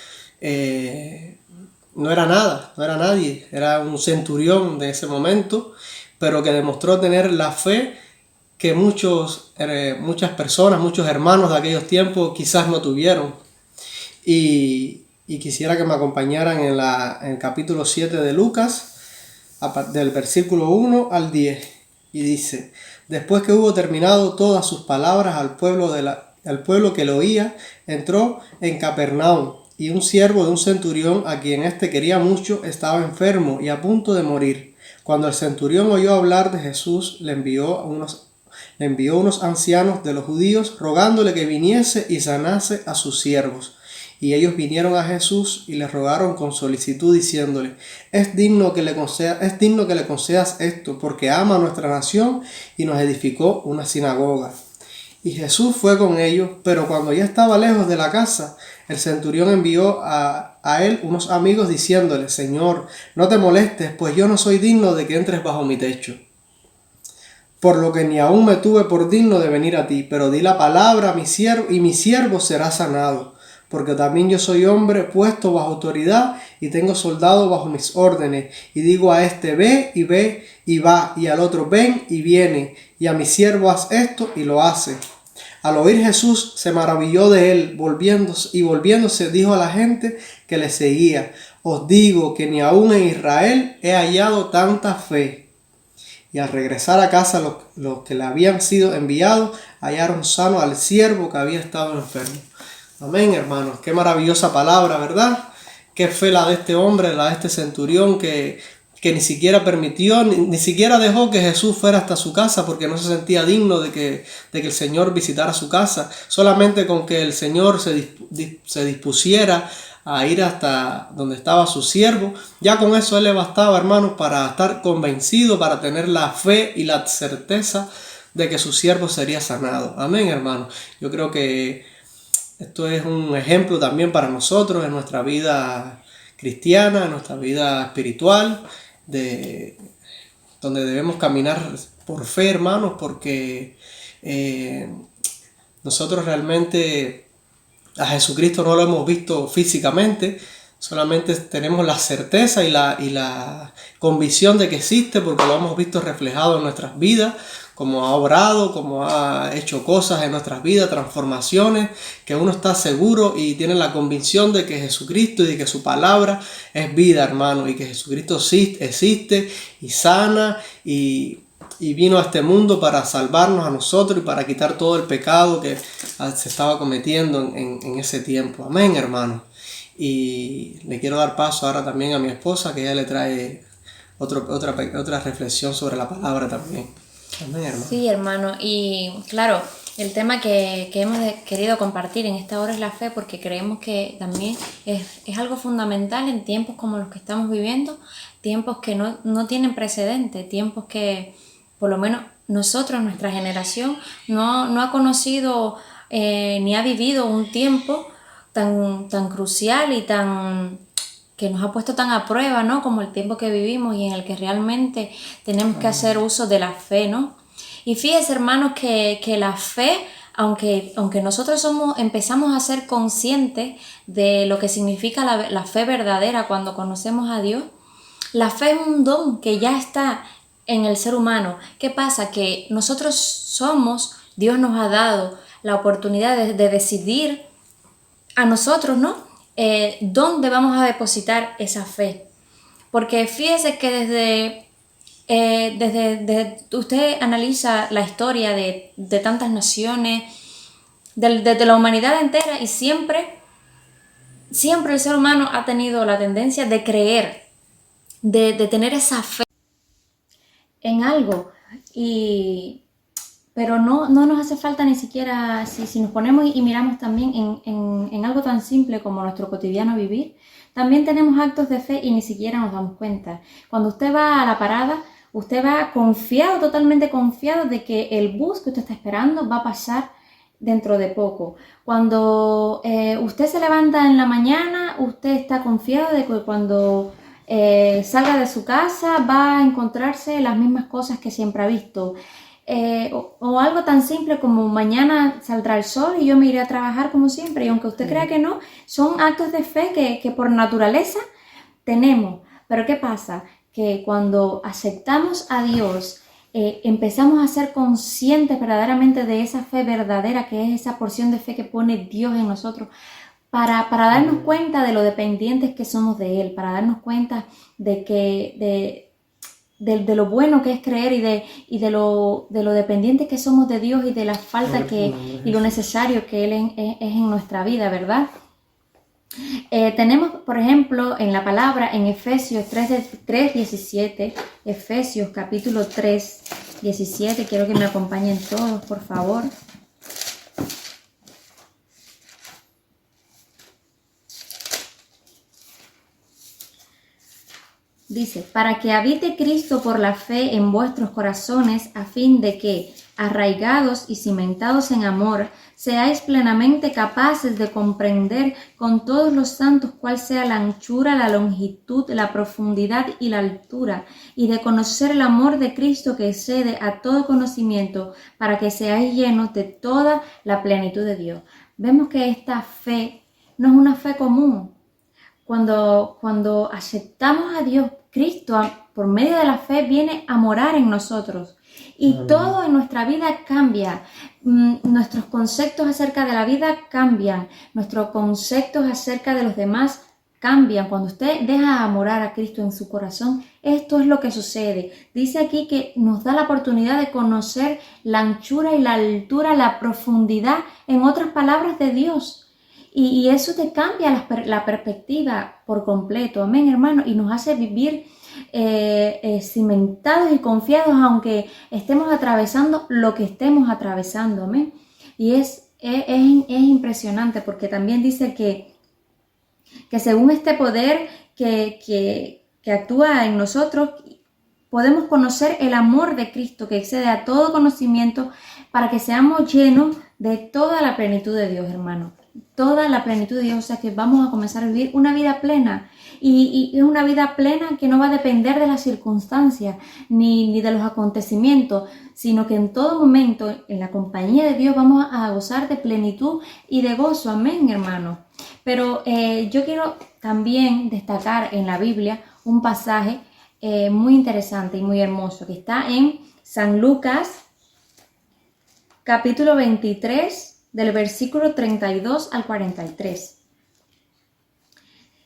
no era nada, no era nadie, era un centurión de ese momento, pero que demostró tener la fe que muchas personas, muchos hermanos de aquellos tiempos quizás no tuvieron. Y quisiera que me acompañaran en el capítulo 7 de Lucas, del versículo 1 al 10. Y dice: después que hubo terminado todas sus palabras al pueblo que lo oía, entró en Capernaum, y un siervo de un centurión, a quien éste quería mucho, estaba enfermo y a punto de morir. Cuando el centurión oyó hablar de Jesús, le envió unos ancianos de los judíos, rogándole que viniese y sanase a sus siervos. Y ellos vinieron a Jesús y le rogaron con solicitud, diciéndole: es digno que le concedas esto, porque ama a nuestra nación y nos edificó una sinagoga. Y Jesús fue con ellos, pero cuando ya estaba lejos de la casa, el centurión envió a él unos amigos diciéndole: Señor, no te molestes, pues yo no soy digno de que entres bajo mi techo. Por lo que ni aún me tuve por digno de venir a ti, pero di la palabra a mi siervo, y mi siervo será sanado. Porque también yo soy hombre puesto bajo autoridad, y tengo soldados bajo mis órdenes. Y digo a este: ve y va, y al otro: ven y viene, y a mi siervo: haz esto, y lo hace. Al oír Jesús se maravilló de él, volviéndose dijo a la gente que le seguía: os digo que ni aún en Israel he hallado tanta fe. Y al regresar a casa los que le habían sido enviados hallaron sano al siervo que había estado enfermo. Amén, hermanos. Qué maravillosa palabra, ¿verdad? Qué fe la de este hombre, la de este centurión que ni siquiera permitió, ni siquiera dejó que Jesús fuera hasta su casa, porque no se sentía digno de que el Señor visitara su casa. Solamente con que el Señor se dispusiera a ir hasta donde estaba su siervo, ya con eso él le bastaba, hermanos, para estar convencido, para tener la fe y la certeza de que su siervo sería sanado. Amén, hermanos. Yo creo que esto es un ejemplo también para nosotros en nuestra vida cristiana, en nuestra vida espiritual, donde debemos caminar por fe, hermanos, porque nosotros realmente a Jesucristo no lo hemos visto físicamente, solamente tenemos la certeza y la convicción de que existe, porque lo hemos visto reflejado en nuestras vidas, como ha obrado, como ha hecho cosas en nuestras vidas, transformaciones, que uno está seguro y tiene la convicción de que Jesucristo y de que su palabra es vida, hermano, y que Jesucristo existe y sana y vino a este mundo para salvarnos a nosotros y para quitar todo el pecado que se estaba cometiendo en ese tiempo. Amén, hermano. Y le quiero dar paso ahora también a mi esposa, que ella le trae otra reflexión sobre la palabra también. Amén, hermano. Sí, hermano. Y claro, El tema que hemos querido compartir en esta hora es la fe, porque creemos que también es algo fundamental en tiempos como los que estamos viviendo, tiempos que no tienen precedente, tiempos que por lo menos nosotros, nuestra generación, no ha conocido ni ha vivido un tiempo tan crucial y que nos ha puesto tan a prueba, ¿no? Como el tiempo que vivimos y en el que realmente tenemos que hacer uso de la fe, ¿no? Y fíjense, hermanos, que la fe, aunque nosotros empezamos a ser conscientes de lo que significa la fe verdadera cuando conocemos a Dios, la fe es un don que ya está en el ser humano. ¿Qué pasa? Que Dios nos ha dado la oportunidad de decidir a nosotros, ¿no? ¿Dónde vamos a depositar esa fe? Porque fíjese que desde usted analiza la historia de tantas naciones, de la humanidad entera, y siempre el ser humano ha tenido la tendencia de creer, de tener esa fe en algo, pero no nos hace falta ni siquiera, si nos ponemos y miramos también en algo tan simple como nuestro cotidiano vivir, también tenemos actos de fe y ni siquiera nos damos cuenta. Cuando usted va a la parada, usted va confiado, totalmente confiado de que el bus que usted está esperando va a pasar dentro de poco. Cuando usted se levanta en la mañana, usted está confiado de que cuando salga de su casa va a encontrarse las mismas cosas que siempre ha visto. O algo tan simple como mañana saldrá el sol y yo me iré a trabajar como siempre. Y aunque usted crea que no, son actos de fe que por naturaleza tenemos. Pero ¿qué pasa? Que cuando aceptamos a Dios, empezamos a ser conscientes verdaderamente de esa fe verdadera, que es esa porción de fe que pone Dios en nosotros, para darnos cuenta de lo dependientes que somos de Él, para darnos cuenta de lo bueno que es creer y de lo dependientes que somos de Dios y de la falta y lo necesario que Él es en nuestra vida, ¿verdad? Tenemos, por ejemplo, en la palabra en Efesios 3:17, Efesios capítulo 3:17, quiero que me acompañen todos, por favor. Dice, para que habite Cristo por la fe en vuestros corazones, a fin de que, arraigados y cimentados en amor, seáis plenamente capaces de comprender con todos los santos cuál sea la anchura, la longitud, la profundidad y la altura, y de conocer el amor de Cristo que excede a todo conocimiento, para que seáis llenos de toda la plenitud de Dios. Vemos que esta fe no es una fe común. Cuando aceptamos a Dios, Cristo, por medio de la fe, viene a morar en nosotros. Y todo en nuestra vida cambia. Nuestros conceptos acerca de la vida cambian. Nuestros conceptos acerca de los demás cambian. Cuando usted deja morar a Cristo en su corazón, esto es lo que sucede. Dice aquí que nos da la oportunidad de conocer la anchura y la altura, la profundidad, en otras palabras, de Dios. Y eso te cambia la perspectiva por completo, amén, hermano, y nos hace vivir cimentados y confiados, aunque estemos atravesando lo que estemos atravesando, amén. Y es impresionante, porque también dice que según este poder que actúa en nosotros, podemos conocer el amor de Cristo que excede a todo conocimiento, para que seamos llenos de toda la plenitud de Dios, hermano. Toda la plenitud de Dios, o sea que vamos a comenzar a vivir una vida plena, y es una vida plena que no va a depender de las circunstancias ni de los acontecimientos, sino que en todo momento en la compañía de Dios vamos a gozar de plenitud y de gozo, amén, hermano. Pero yo quiero también destacar en la Biblia un pasaje muy interesante y muy hermoso que está en San Lucas capítulo 23, del versículo 32 al 43.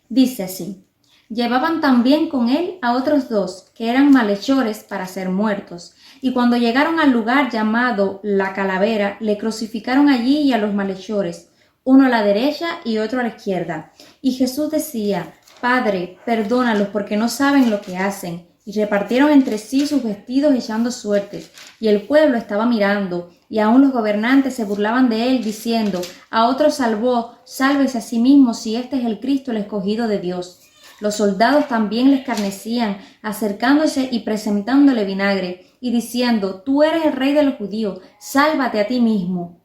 Dice así: llevaban también con él a otros dos, que eran malhechores para ser muertos, y cuando llegaron al lugar llamado La Calavera, le crucificaron allí y a los malhechores, uno a la derecha y otro a la izquierda. Y Jesús decía: Padre, perdónalos, porque no saben lo que hacen. Y repartieron entre sí sus vestidos echando suertes. Y el pueblo estaba mirando, Y aún los gobernantes se burlaban de él, diciendo: a otro salvó, sálvese a sí mismo, si este es el Cristo, el escogido de Dios. Los soldados también le escarnecían, acercándose y presentándole vinagre, y diciendo: tú eres el rey de los judíos, sálvate a ti mismo.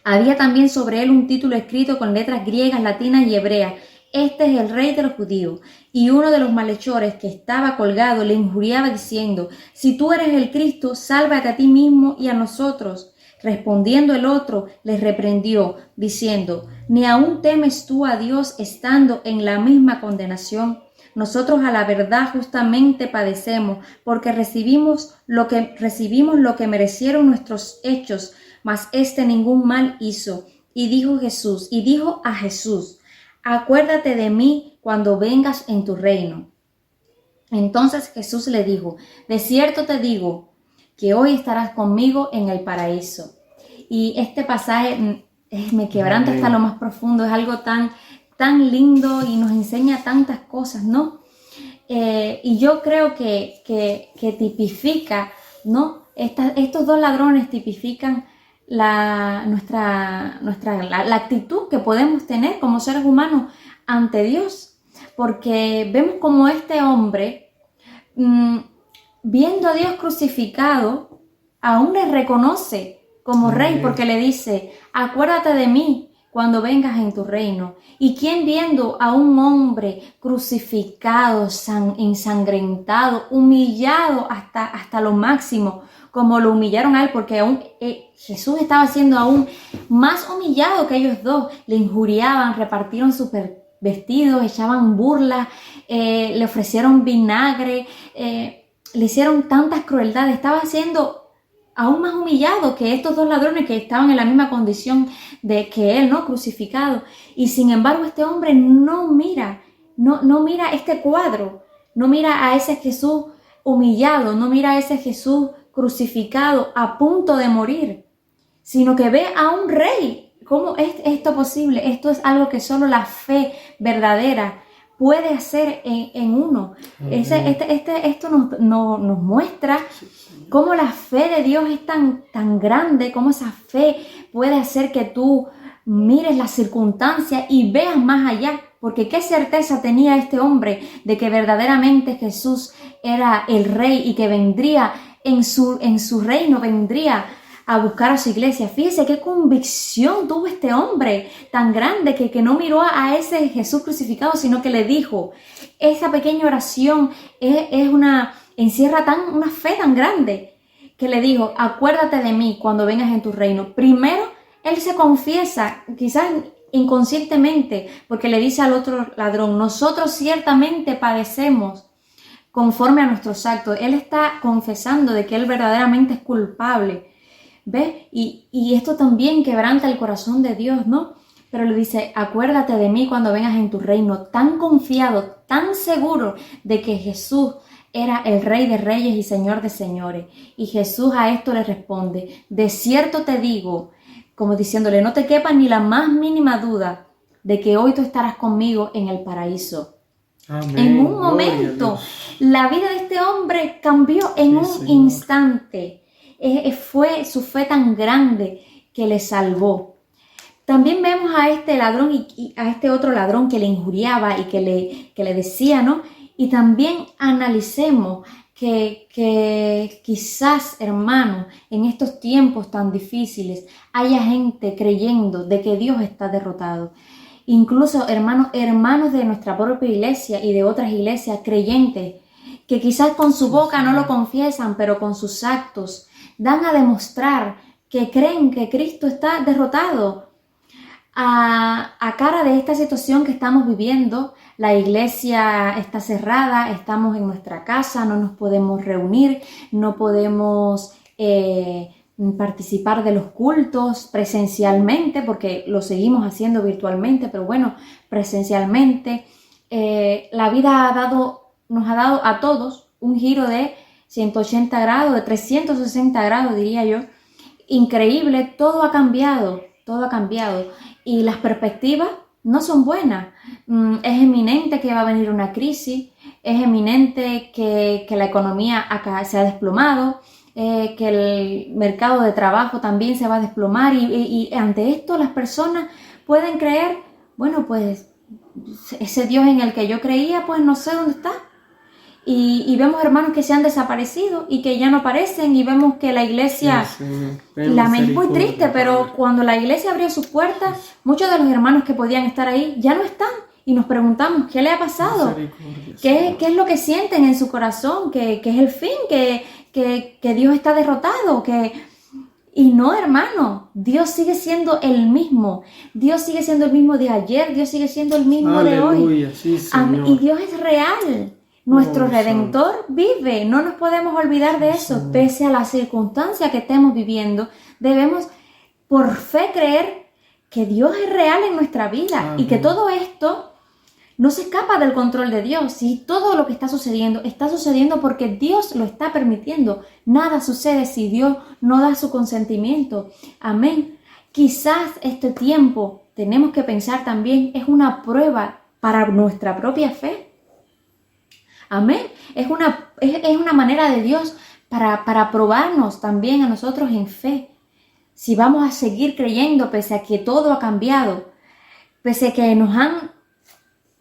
Había también sobre él un título escrito con letras griegas, latinas y hebreas: este es el rey de los judíos. Y uno de los malhechores que estaba colgado le injuriaba diciendo: si tú eres el Cristo, sálvate a ti mismo y a nosotros. Respondiendo el otro, les reprendió, diciendo: ¿ni aún temes tú a Dios estando en la misma condenación? Nosotros a la verdad justamente padecemos, porque recibimos lo que merecieron nuestros hechos, mas éste ningún mal hizo. Y dijo a Jesús: acuérdate de mí cuando vengas en tu reino. Entonces Jesús le dijo: de cierto te digo que hoy estarás conmigo en el paraíso. Y este pasaje me quebranta hasta lo más profundo, es algo tan lindo y nos enseña tantas cosas, ¿no? Y yo creo que tipifica, ¿no? Estos dos ladrones tipifican la actitud que podemos tener como seres humanos ante Dios, porque vemos como este hombre, viendo a Dios crucificado, aún le reconoce como rey, porque le dice: acuérdate de mí cuando vengas en tu reino. ¿Y quién viendo a un hombre crucificado, ensangrentado, humillado hasta lo máximo, como lo humillaron a él? Porque aún Jesús estaba siendo aún más humillado que ellos dos. Le injuriaban, repartieron sus vestidos, echaban burlas, le ofrecieron vinagre, le hicieron tantas crueldades. Estaba siendo aún más humillado que estos dos ladrones que estaban en la misma condición de que él, ¿no? Crucificado. Y sin embargo este hombre no mira este cuadro, no mira a ese Jesús humillado, no mira a ese Jesús crucificado a punto de morir, sino que ve a un rey. ¿Cómo es esto posible? Esto es algo que solo la fe verdadera puede hacer en uno. Esto nos muestra cómo la fe de Dios es tan grande, cómo esa fe puede hacer que tú mires las circunstancias y veas más allá. Porque qué certeza tenía este hombre de que verdaderamente Jesús era el rey y que vendría en su reino, vendría a buscar a su iglesia. Fíjese qué convicción tuvo este hombre tan grande que no miró a ese Jesús crucificado, sino que le dijo. Esa pequeña oración encierra una fe tan grande, que le dijo: acuérdate de mí cuando vengas en tu reino. Primero él se confiesa, quizás inconscientemente, porque le dice al otro ladrón: nosotros ciertamente padecemos conforme a nuestros actos. Él está confesando de que él verdaderamente es culpable. ¿Ve? Y esto también quebranta el corazón de Dios, ¿no? Pero le dice: acuérdate de mí cuando vengas en tu reino. Tan confiado, tan seguro de que Jesús era el Rey de Reyes y Señor de Señores. Y Jesús a esto le responde: de cierto te digo, como diciéndole: no te quepa ni la más mínima duda de que hoy tú estarás conmigo en el paraíso. Amén. En un momento, la vida de este hombre cambió en un instante. Fue su fe tan grande que le salvó. También vemos a este ladrón y a este otro ladrón que le injuriaba y que le decía, ¿no? Y también analicemos que quizás, hermanos, en estos tiempos tan difíciles haya gente creyendo de que Dios está derrotado. Incluso hermanos de nuestra propia iglesia y de otras iglesias creyentes que quizás con su boca no lo confiesan, pero con sus actos dan a demostrar que creen que Cristo está derrotado. A cara de esta situación que estamos viviendo, la iglesia está cerrada, estamos en nuestra casa, no nos podemos reunir, no podemos participar de los cultos presencialmente, porque lo seguimos haciendo virtualmente, pero bueno, presencialmente. La vida nos ha dado a todos un giro de 180 grados, de 360 grados diría yo. Increíble, todo ha cambiado. Y las perspectivas no son buenas. Es eminente que va a venir una crisis, es eminente que la economía acá se ha desplomado, que el mercado de trabajo también se va a desplomar y ante esto las personas pueden creer, bueno, pues ese Dios en el que yo creía, pues no sé dónde está. Y vemos hermanos que se han desaparecido y que ya no aparecen, y vemos que la iglesia, es muy triste, pero cuando la iglesia abrió sus puertas, muchos de los hermanos que podían estar ahí ya no están, y nos preguntamos, ¿qué le ha pasado? ¿Qué es lo que sienten en su corazón? ¿Que es el fin? ¿Que Dios está derrotado? Y no, hermano, Dios sigue siendo el mismo. Dios sigue siendo el mismo de ayer, Dios sigue siendo el mismo de hoy. Sí, y Dios es real. Nuestro Redentor vive. No nos podemos olvidar de eso. Señor. Pese a la circunstancia que estemos viviendo, debemos por fe creer que Dios es real en nuestra vida. Y que todo esto no se escapa del control de Dios. Y todo lo que está sucediendo porque Dios lo está permitiendo. Nada sucede si Dios no da su consentimiento. Amén. Quizás este tiempo, tenemos que pensar también, es una prueba para nuestra propia fe. Amén. Es una manera de Dios para probarnos también a nosotros en fe. Si vamos a seguir creyendo pese a que todo ha cambiado, pese a que nos han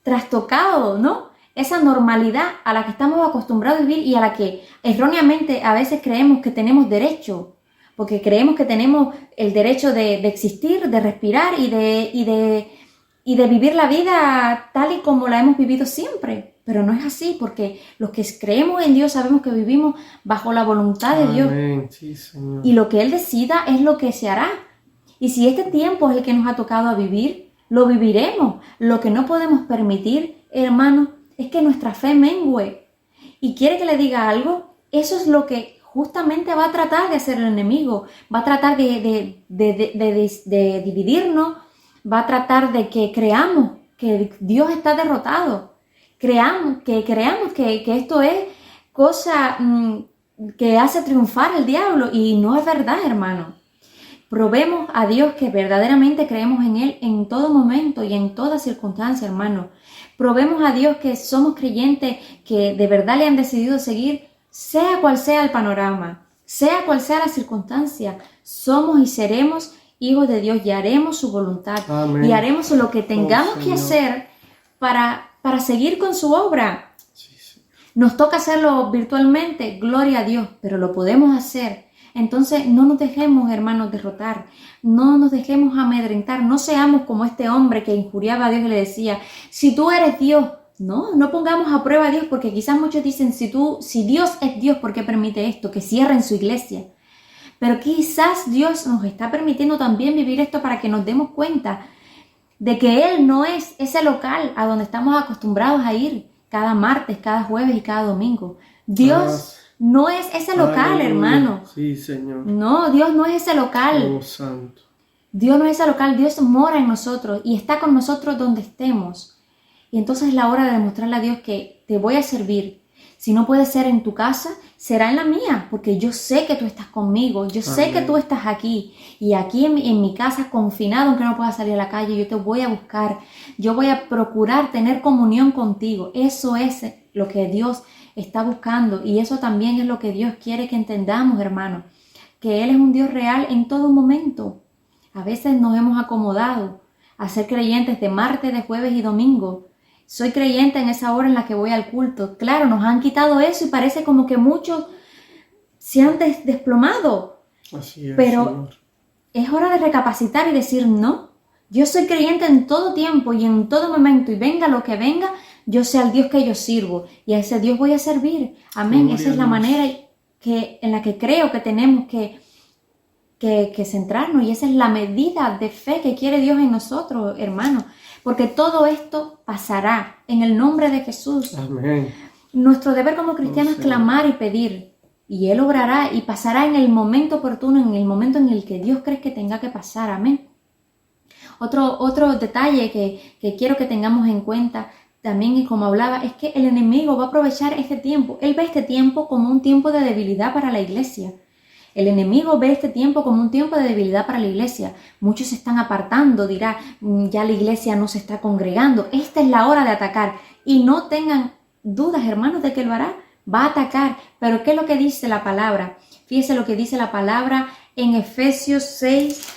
trastocado, ¿no? Esa normalidad a la que estamos acostumbrados a vivir y a la que erróneamente a veces creemos que tenemos derecho, porque creemos que tenemos el derecho de existir, de respirar y de vivir la vida tal y como la hemos vivido siempre. Pero no es así, porque los que creemos en Dios sabemos que vivimos bajo la voluntad de Dios. Amén. Sí, Señor. Y lo que Él decida es lo que se hará. Y si este tiempo es el que nos ha tocado a vivir, lo viviremos. Lo que no podemos permitir, hermano, es que nuestra fe mengue. Y quiere que le diga algo, eso es lo que justamente va a tratar de hacer el enemigo. Va a tratar de dividirnos, va a tratar de que creamos que Dios está derrotado. Creamos que esto es cosa que hace triunfar al diablo, y no es verdad, hermano. Probemos a Dios que verdaderamente creemos en Él en todo momento y en toda circunstancia, hermano. Probemos a Dios que somos creyentes que de verdad le han decidido seguir, sea cual sea el panorama, sea cual sea la circunstancia. Somos y seremos hijos de Dios y haremos su voluntad. Amén. Y haremos lo que tengamos que hacer para seguir con su obra. Sí, sí. Nos toca hacerlo virtualmente, gloria a Dios, pero lo podemos hacer. Entonces no nos dejemos, hermanos, derrotar, no nos dejemos amedrentar, no seamos como este hombre que injuriaba a Dios y le decía, si tú eres Dios. No pongamos a prueba a Dios, porque quizás muchos dicen, si Dios es Dios, ¿por qué permite esto? Que cierren su iglesia. Pero quizás Dios nos está permitiendo también vivir esto para que nos demos cuenta de que Él no es ese local a donde estamos acostumbrados a ir cada martes, cada jueves y cada domingo. Dios no es ese local, Aleluya. hermano. Sí, Señor. No, Dios no es ese local. Oh, santo. Dios no es ese local, Dios mora en nosotros y está con nosotros donde estemos. Y entonces es la hora de demostrarle a Dios que te voy a servir. Si no puede ser en tu casa, será en la mía, porque yo sé que tú estás conmigo, yo sé que tú estás aquí. Y aquí en mi casa, confinado, aunque no pueda salir a la calle, yo te voy a buscar. Yo voy a procurar tener comunión contigo. Eso es lo que Dios está buscando. Y eso también es lo que Dios quiere que entendamos, hermano. Que Él es un Dios real en todo momento. A veces nos hemos acomodado a ser creyentes de martes, de jueves y domingo. Soy creyente en esa hora en la que voy al culto. Claro, nos han quitado eso y parece como que muchos se han desplomado. Así es, Pero Señor. es hora de recapacitar y decir, no, yo soy creyente en todo tiempo y en todo momento, y venga lo que venga, yo sé al Dios que yo sirvo y a ese Dios voy a servir. Amén. Gloria Esa es a la Dios. manera en la que creo que tenemos que centrarnos, y esa es la medida de fe que quiere Dios en nosotros, hermanos. Porque todo esto pasará en el nombre de Jesús. Amén. Nuestro deber como cristianos es Señor. clamar y pedir. Y Él obrará y pasará en el momento oportuno, en el momento en el que Dios cree que tenga que pasar. Amén. Otro detalle que quiero que tengamos en cuenta también, y como hablaba, es que el enemigo va a aprovechar este tiempo. Él ve este tiempo como un tiempo de debilidad para la iglesia. El enemigo ve este tiempo como un tiempo de debilidad para la iglesia. Muchos se están apartando, dirá, ya la iglesia no se está congregando. Esta es la hora de atacar. Y no tengan dudas, hermanos, de que lo hará. Va a atacar. Pero ¿qué es lo que dice la palabra? Fíjese lo que dice la palabra en Efesios 6,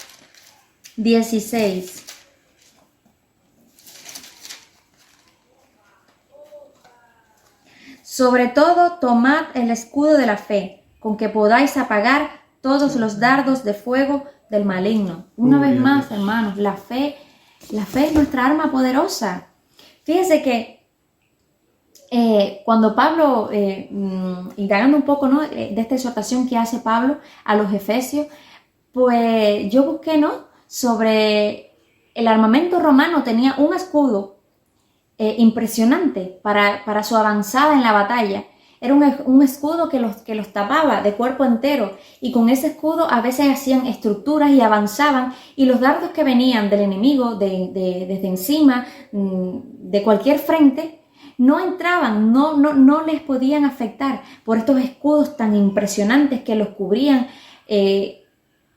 16. Sobre todo, tomad el escudo de la fe, con que podáis apagar todos los dardos de fuego del maligno. Una vez más, hermanos, la fe es nuestra arma poderosa. Fíjese que cuando Pablo, indagando un poco, ¿no?, de esta exhortación que hace Pablo a los efesios, pues yo busqué, ¿no?, sobre el armamento romano. Tenía un escudo impresionante para su avanzada en la batalla. Era un escudo que los tapaba de cuerpo entero, y con ese escudo a veces hacían estructuras y avanzaban, y los dardos que venían del enemigo desde encima, de cualquier frente, no entraban, no les podían afectar por estos escudos tan impresionantes que los cubrían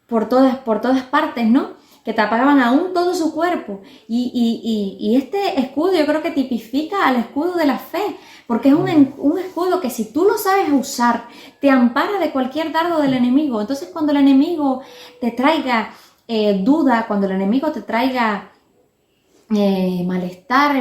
por todas partes, ¿no?, que tapaban aún todo su cuerpo. Y este escudo yo creo que tipifica al escudo de la fe, porque es un escudo que, si tú lo sabes usar, te ampara de cualquier dardo del enemigo. Entonces, cuando el enemigo te traiga duda, cuando el enemigo te traiga malestar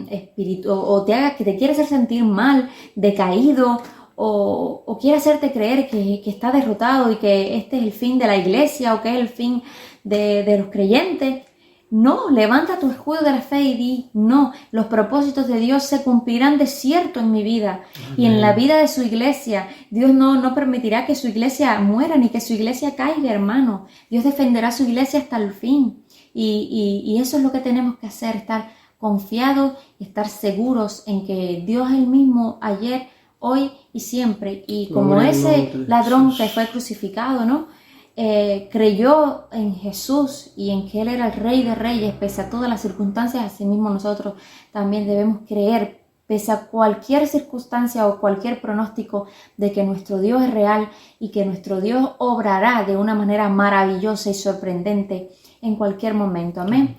espiritual, o te haga que te quiere hacer sentir mal, decaído, o quiere hacerte creer que está derrotado y que este es el fin de la iglesia, o que es el fin de los creyentes, no, levanta tu escudo de la fe y di: no, los propósitos de Dios se cumplirán de cierto en mi vida. Amén. Y en la vida de su iglesia. Dios no permitirá que su iglesia muera ni que su iglesia caiga, hermano. Dios defenderá su iglesia hasta el fin. Y eso es lo que tenemos que hacer, estar confiados y estar seguros en que Dios es el mismo ayer, hoy y siempre. Y como ese ladrón que fue crucificado, ¿no?, creyó en Jesús y en que Él era el Rey de Reyes, pese a todas las circunstancias, así mismo nosotros también debemos creer, pese a cualquier circunstancia o cualquier pronóstico, de que nuestro Dios es real y que nuestro Dios obrará de una manera maravillosa y sorprendente en cualquier momento. Amén.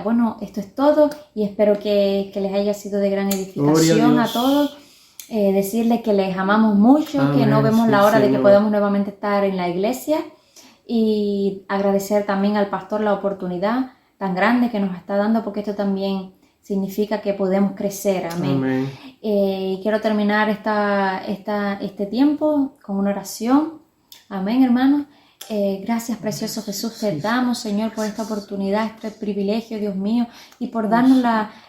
Bueno, esto es todo, y espero que les haya sido de gran edificación a todos. Decirles que les amamos mucho, amén, que no vemos la hora de que podamos nuevamente estar en la iglesia, y agradecer también al pastor la oportunidad tan grande que nos está dando, porque esto también significa que podemos crecer. Amén. Amén. Quiero terminar este tiempo con una oración. Amén, hermanos. Gracias, precioso Jesús, te damos, Señor, por esta oportunidad, este privilegio, Dios mío, y por darnos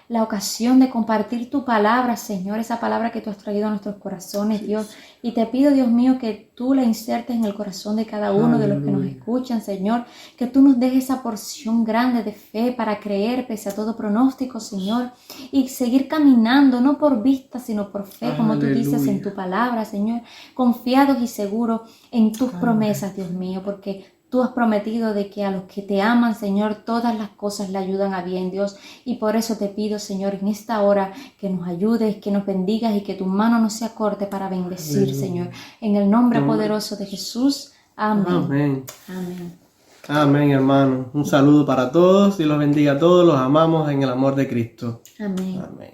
la ocasión de compartir tu palabra, Señor, esa palabra que tú has traído a nuestros corazones, Dios. Y te pido, Dios mío, que tú la insertes en el corazón de cada uno de los que nos escuchan, Señor, que tú nos dejes esa porción grande de fe para creer pese a todo pronóstico, Señor, y seguir caminando, no por vista, sino por fe, como tú dices en tu palabra, Señor, confiados y seguros en tus promesas, Dios mío, porque tú has prometido de que a los que te aman, Señor, todas las cosas le ayudan a bien, Dios. Y por eso te pido, Señor, en esta hora que nos ayudes, que nos bendigas y que tu mano no sea corta para bendecir, amén, Señor. En el nombre poderoso de Jesús. Amén. Amén. Amén. Amén, hermano. Un saludo para todos. Dios los bendiga a todos. Los amamos en el amor de Cristo. Amén. Amén.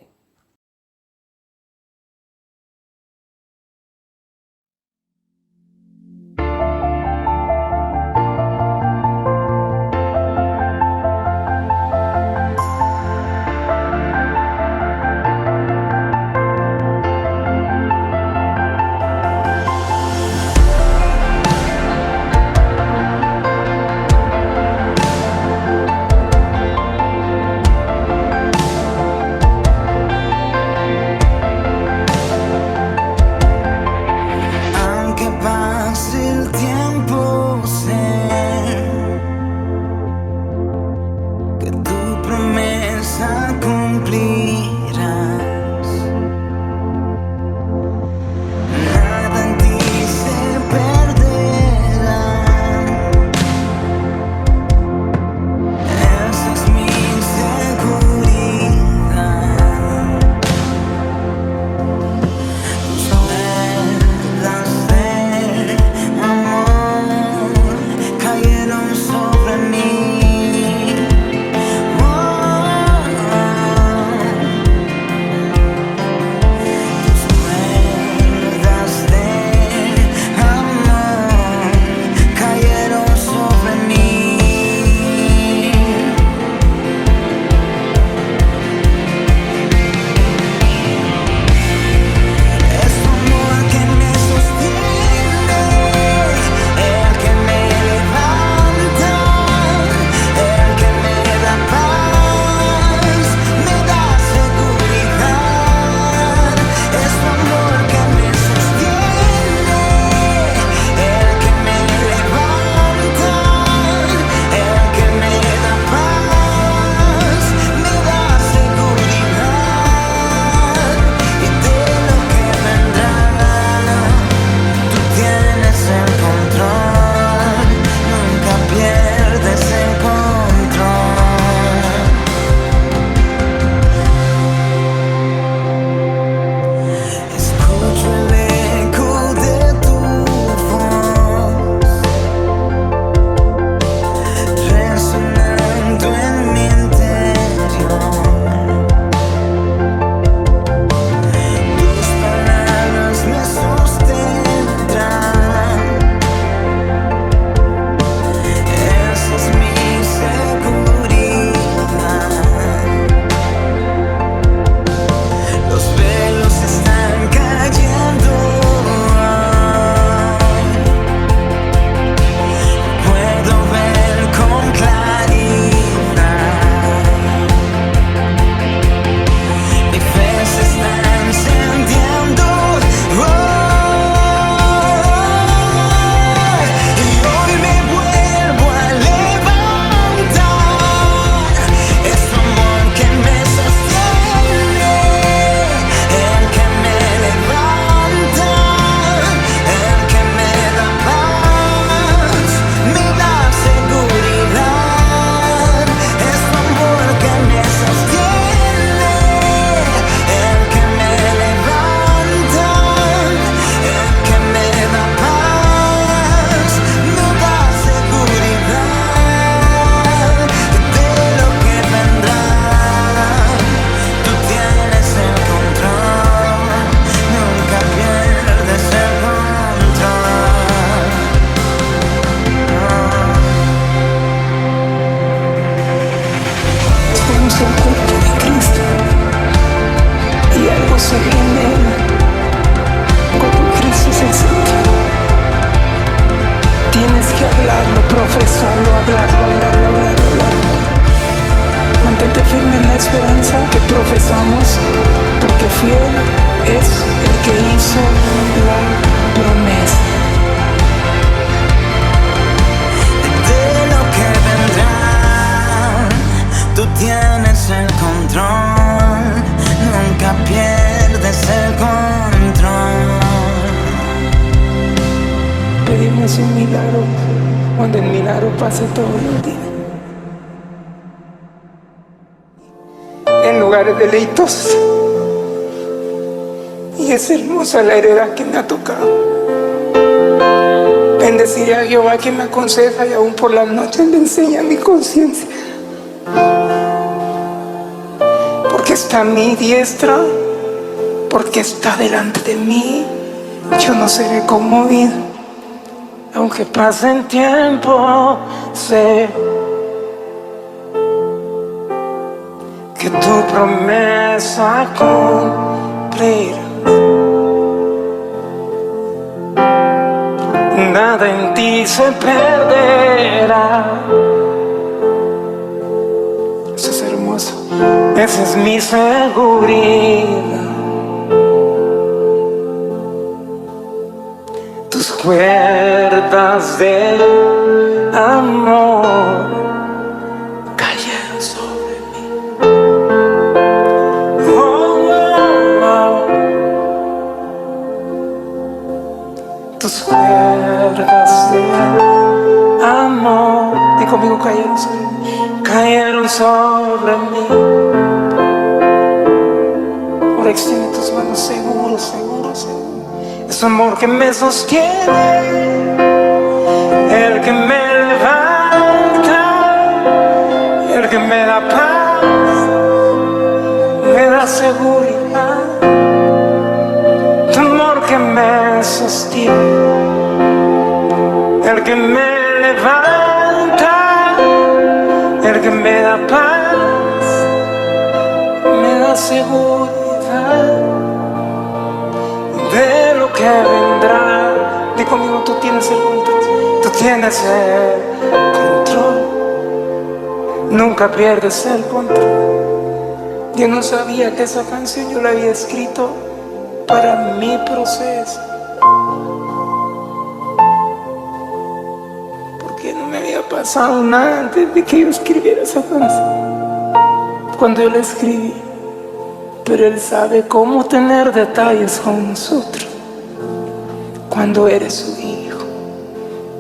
se viene cuando Cristo se acerca. Tienes que hablarlo, profesarlo, hablarlo. Mantente firme en la esperanza que profesamos, porque fiel es el que hizo la promesa. De lo que vendrá, tú tienes el control, nunca pierdes el control. Pedimos un milagro cuando el milagro pase todos los días. En lugares deleitos. Y es hermosa la heredad que me ha tocado. Bendeciré a Jehová que me aconseja y aún por las noches le enseña mi conciencia. Porque está a mi diestra, porque está delante de mí, yo no seré conmovido. Aunque pase el tiempo, sé que tu promesa cumplirá. Nada en ti se perderá. Eso es hermoso. Esa es mi seguridad. Tus cuerdas de amor cayeron sobre mí. Tus cuerdas de amor, di conmigo, cayeron sobre mí. Ahora extiende tus manos, seguro. Es amor que me sostiene, el que me levanta, el que me da paz, me da seguridad. Tu amor que me sostiene, el que me levanta, el que me da paz, me da seguridad. De lo que vendrá, di conmigo, tú tienes el control, tú tienes el control, nunca pierdes el control. Yo no sabía que esa canción yo la había escrito para mi proceso, porque no me había pasado nada antes de que yo escribiera esa canción. Cuando yo la escribí, pero Él sabe cómo tener detalles con nosotros cuando eres su hijo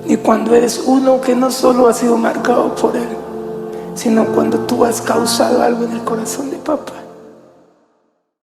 y cuando eres uno que no solo ha sido marcado por Él, sino cuando tú has causado algo en el corazón de papá.